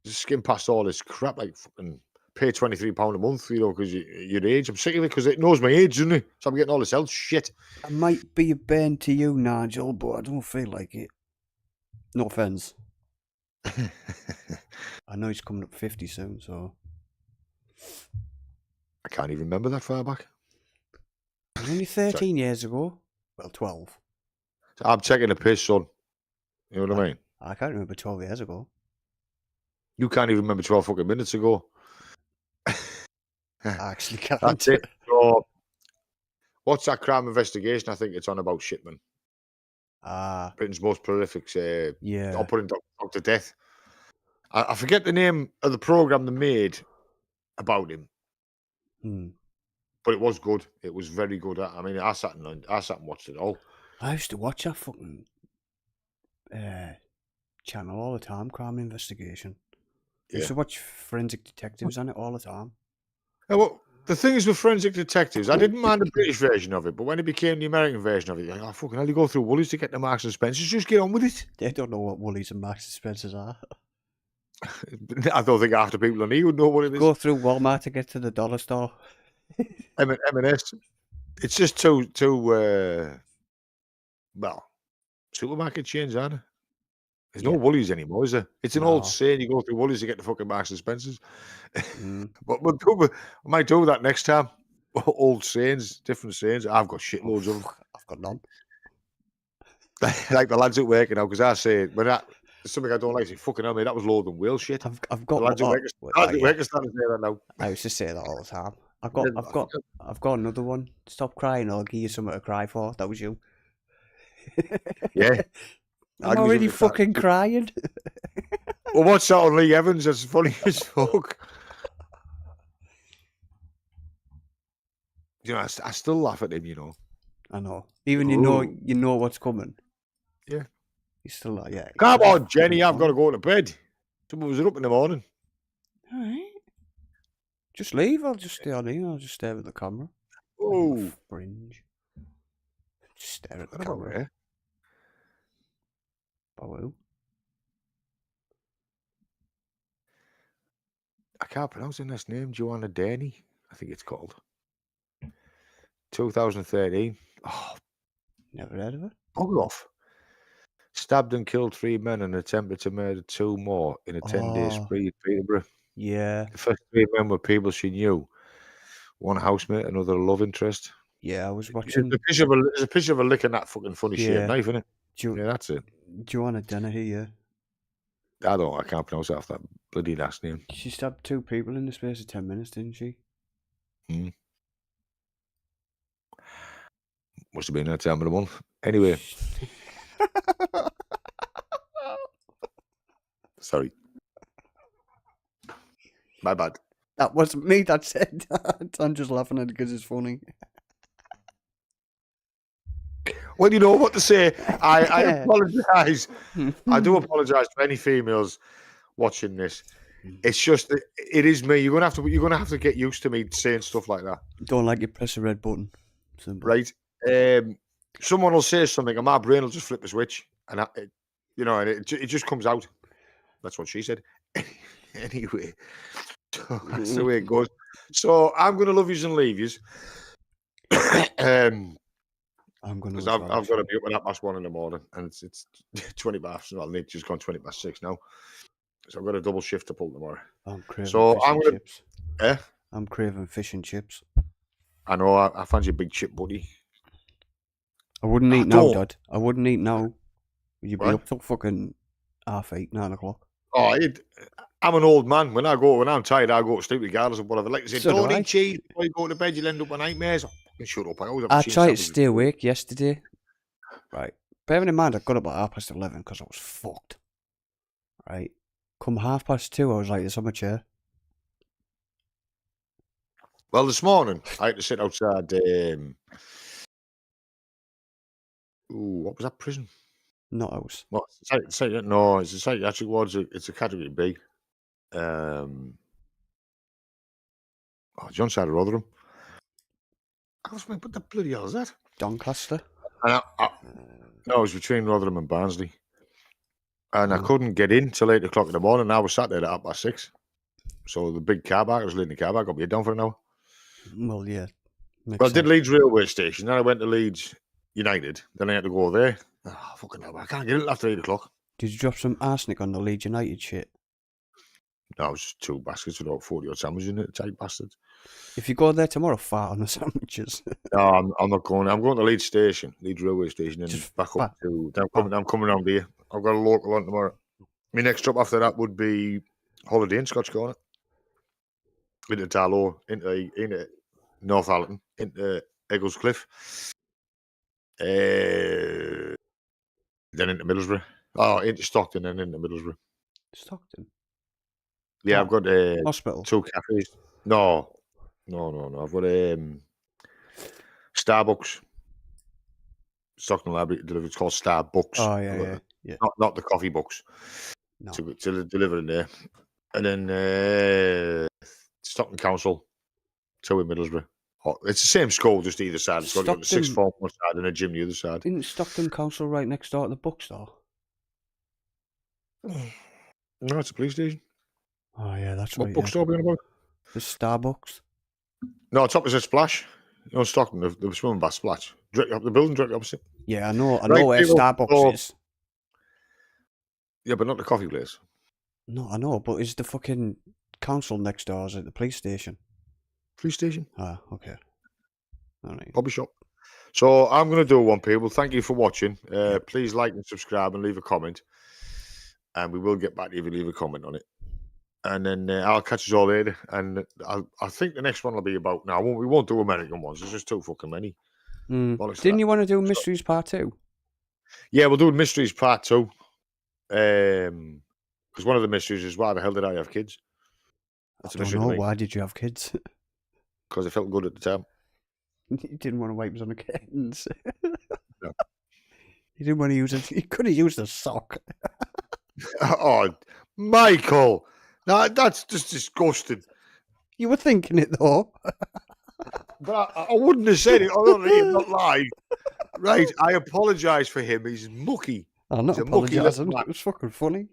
Just skim past all this crap, like fucking pay £23 a month, you know, because your age. I'm sick of it because it knows my age, doesn't it? So I'm getting all this else shit. I might be a burn to you, Nigel, but I don't feel like it. No offence. I know he's coming up 50 soon, so. I can't even remember that far back. It was only 13 years ago. Well, 12. I'm taking a piss, son. You know what I mean? I can't remember 12 years ago. You can't even remember 12 fucking minutes ago. I actually can't. That's it. So, what's that crime investigation? I think it's on about Shipman. Britain's most prolific. Yeah. I'll put in Dr. Death. I forget the name of the program they made about him. But it was good. It was very good. I mean, I sat and watched it all. I used to watch that fucking channel all the time, Crime Investigation. I used to watch Forensic Detectives on it all the time. Yeah, well, the thing is with Forensic Detectives, I didn't mind the British version of it, but when it became the American version of it, you're like, oh, fucking hell, you go through Woolies to get to Marks and Spencer's, just get on with it. They don't know what Woolies and Marks and Spencer's are. I don't think half the people on here would know what it is. Go through Walmart to get to the dollar store. M&S. It's just two supermarket chains, aren't it? There's no Woolies anymore, is there? It's an old saying, you go through Woolies to get to fucking Marks and Spencer's. But I might do that next time. Old sayings, different sayings. I've got shitloads of them. I've got none. Like the lads at work, you know, because I say, when there's something I don't like, I say, fucking hell, mate, that was Lord and Whale shit. I've got the lads at work are starting to say that now. I used to say that all the time. I've got another one. Stop crying, I'll give you something to cry for. That was you. Yeah. I'm already fucking crying. Well, what's that on Lee Evans? That's funny as fuck. You know, I still laugh at him, you know. I know. Even you know what's coming. Yeah. He's still like, yeah. Come on, Jenny, I've got to go to bed. Some of us are up in the morning. All right. Just leave. I'll just stay on here. I'll just stare at the camera. Oh. Fringe. Just stare at the camera. Oh, I can't pronounce her last name. Joanna Denny, I think it's called. 2013. Oh, Never heard of it. bugger off. Stabbed and killed 3 men and attempted to murder 2 more in a 10-day spree in Peterborough. Yeah. The first 3 men were people she knew. One housemate, another love interest. Yeah, I was watching. There's a picture of her licking that fucking funny shaped knife, isn't it? Yeah, that's it. Joanna Dennehy, yeah. I can't pronounce that bloody last name. She stabbed 2 people in the space of 10 minutes, didn't she? Must have been her time of the month. Anyway. Sorry. My bad. That wasn't me that said that. I'm just laughing at it because it's funny. Well, you know what to say. I apologise. I do apologise to any females watching this. It's just that it is me. You're gonna have to get used to me saying stuff like that. Don't like you press the red button. Simple. Right. Someone will say something and my brain will just flip the switch, and it just comes out. That's what she said. Anyway, that's the way it goes. So I'm gonna love yous and leave yous. I'm gonna. Because I've got to be up at 1:30 in the morning, and it's 20 past. Well, it's just gone 6:20 now. So I've got a double shift to pull tomorrow. I'm craving chips. Eh? I'm craving fish and chips. I know. I fancy a big chip, buddy. I wouldn't eat now, Dad. I wouldn't eat now. You'd be up till fucking 8:30, 9 o'clock. Oh, I'm an old man. When I'm tired, I go to sleep regardless of whatever. Like I said, don't eat cheese before you go to bed. You'll end up with nightmares. Shut up. I tried to stay awake yesterday. Right. Bearing in mind, I got up at 11:30 because I was fucked. Right. Come 2:30, I was like, this on my chair. Well, this morning, I had to sit outside. What was that prison? Not house. No, it's a psychiatric ward. It's a category B. John side of Rotherham. I was like, what the bloody hell is that? Doncaster. And no, it was between Rotherham and Barnsley. And I couldn't get in till 8 o'clock in the morning. I was sat there at 6:30. So the big car park, I was leading the car park, got me down for an hour. Well, yeah. I did Leeds Railway Station, then I went to Leeds United, then I had to go there. Oh, fucking hell, I can't get in after 8 o'clock. Did you drop some arsenic on the Leeds United shit? No, it was just 2 baskets with about 40 odd sandwiches in it, tight bastards. If you go there tomorrow, fart on the sandwiches. No, I'm not going. I'm going to Leeds Station, Leeds Railway Station, and just back up to. I'm coming around here. I've got a local on tomorrow. My next stop after that would be Holiday Inn, Scotch Corner, into Tarlow, into Northallerton, into Egglescliffe, then into Middlesbrough. Oh, into Stockton and into Middlesbrough. Stockton? Yeah, I've got hospital. 2 cafes. No. I've got Starbucks. Stockton Library delivered. It's called Starbucks. Oh yeah. Not the coffee books. No. To deliver in there, and then Stockton Council, 2 in Middlesbrough. Oh, it's the same school, just either side. It's got a 6th form one side and a gym the other side. Isn't Stockton Council right next door to the bookstore? No, it's a police station. Oh yeah, that's what bookstore being about? The Starbucks. No, it's opposite Splash. You know, Stockton, the swimming bath Splash. Directly up the building, directly opposite. Yeah, I know where Starbucks is. Yeah, but not the coffee place. No, I know, but is the fucking council next door? Is it the police station? Police station. Ah, okay. All right. Hobby shop. So I'm going to do one, people. Thank you for watching. Please like and subscribe and leave a comment. And we will get back to you if you leave a comment on it. And then I'll catch us all later. And I think the next one will be about... Now, we won't do American ones. There's just too fucking many. Didn't you want to do Mysteries Part 2? Yeah, we'll do Mysteries Part 2. Because one of the mysteries is, why the hell did I have kids? That's I don't know. Why did you have kids? Because I felt good at the time. You didn't want to wipe on the curtains. No. You didn't want to use it. You could have used a sock. Oh, Michael. No, that's just disgusting. You were thinking it, though. But I wouldn't have said it. I don't know, not live. Right, I apologise for him. He's mucky. I'm not apologising. It was fucking funny.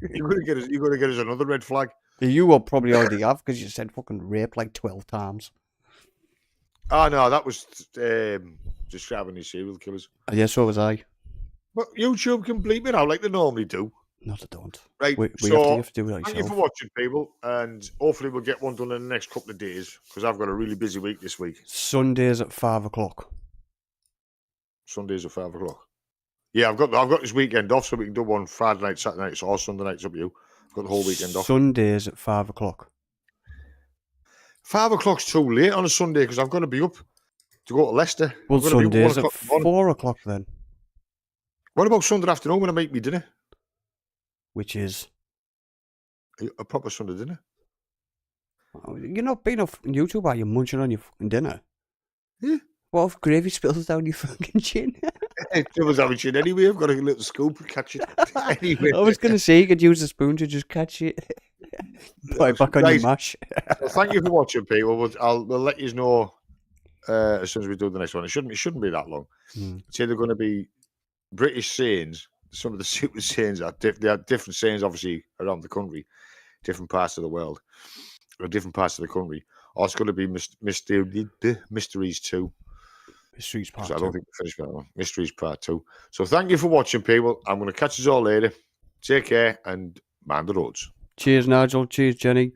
You're going to get us another red flag. You will probably already have, because you said fucking rape like 12 times. Oh, no, that was describing these serial killers. Yeah, so was I. But YouTube can bleep it out like they normally do. No, they don't. Right, We so have to do it ourselves. Thank you for watching, people, and hopefully we'll get one done in the next couple of days, because I've got a really busy week this week. Sundays at 5 o'clock. Sundays at 5 o'clock. Yeah, I've got this weekend off, so we can do one Friday night, Saturday night, or Sunday night. It's up to you. I've got the whole weekend off. Sundays at 5 o'clock. 5 o'clock's too late on a Sunday because I've got to be up to go to Leicester. Well, Sundays at 4 o'clock then. What about Sunday afternoon when I make me dinner? Which is? A proper Sunday dinner. You're not being off YouTube, are you? Munching on your fucking dinner? Yeah. What if gravy spills down your fucking chin? It was having chin anyway. I've got a little scoop to catch it. Anyway. I was going to say you could use a spoon to just catch it. Put it back on your mash. Well, thank you for watching, people. We'll let you know as soon as we do the next one. It shouldn't be that long. It's either going to be British sayings. Some of the super sayings are they are different sayings, obviously, around the country, different parts of the world, or different parts of the country. Or it's going to be Mysteries 2. Mysteries Part 2. I don't think we finished that one. Mysteries Part 2. So thank you for watching, people. I'm going to catch you all later. Take care and mind the roads. Cheers, Nigel. Cheers, Jenny.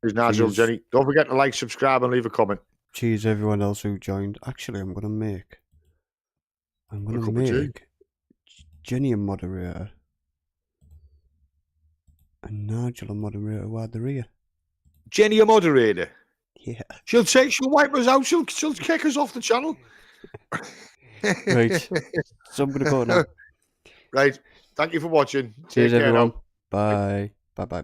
Cheers, Nigel, Jenny. Don't forget to like, subscribe, and leave a comment. Cheers, everyone else who joined. Actually, I'm going to make Jenny a moderator and Nigel a moderator while they're here. Jenny a moderator? Yeah. She'll wipe us out. She'll kick us off the channel. Right. So I'm going to go now. Right. Thank you for watching. Cheers, Take care everyone. now. Bye. Bye.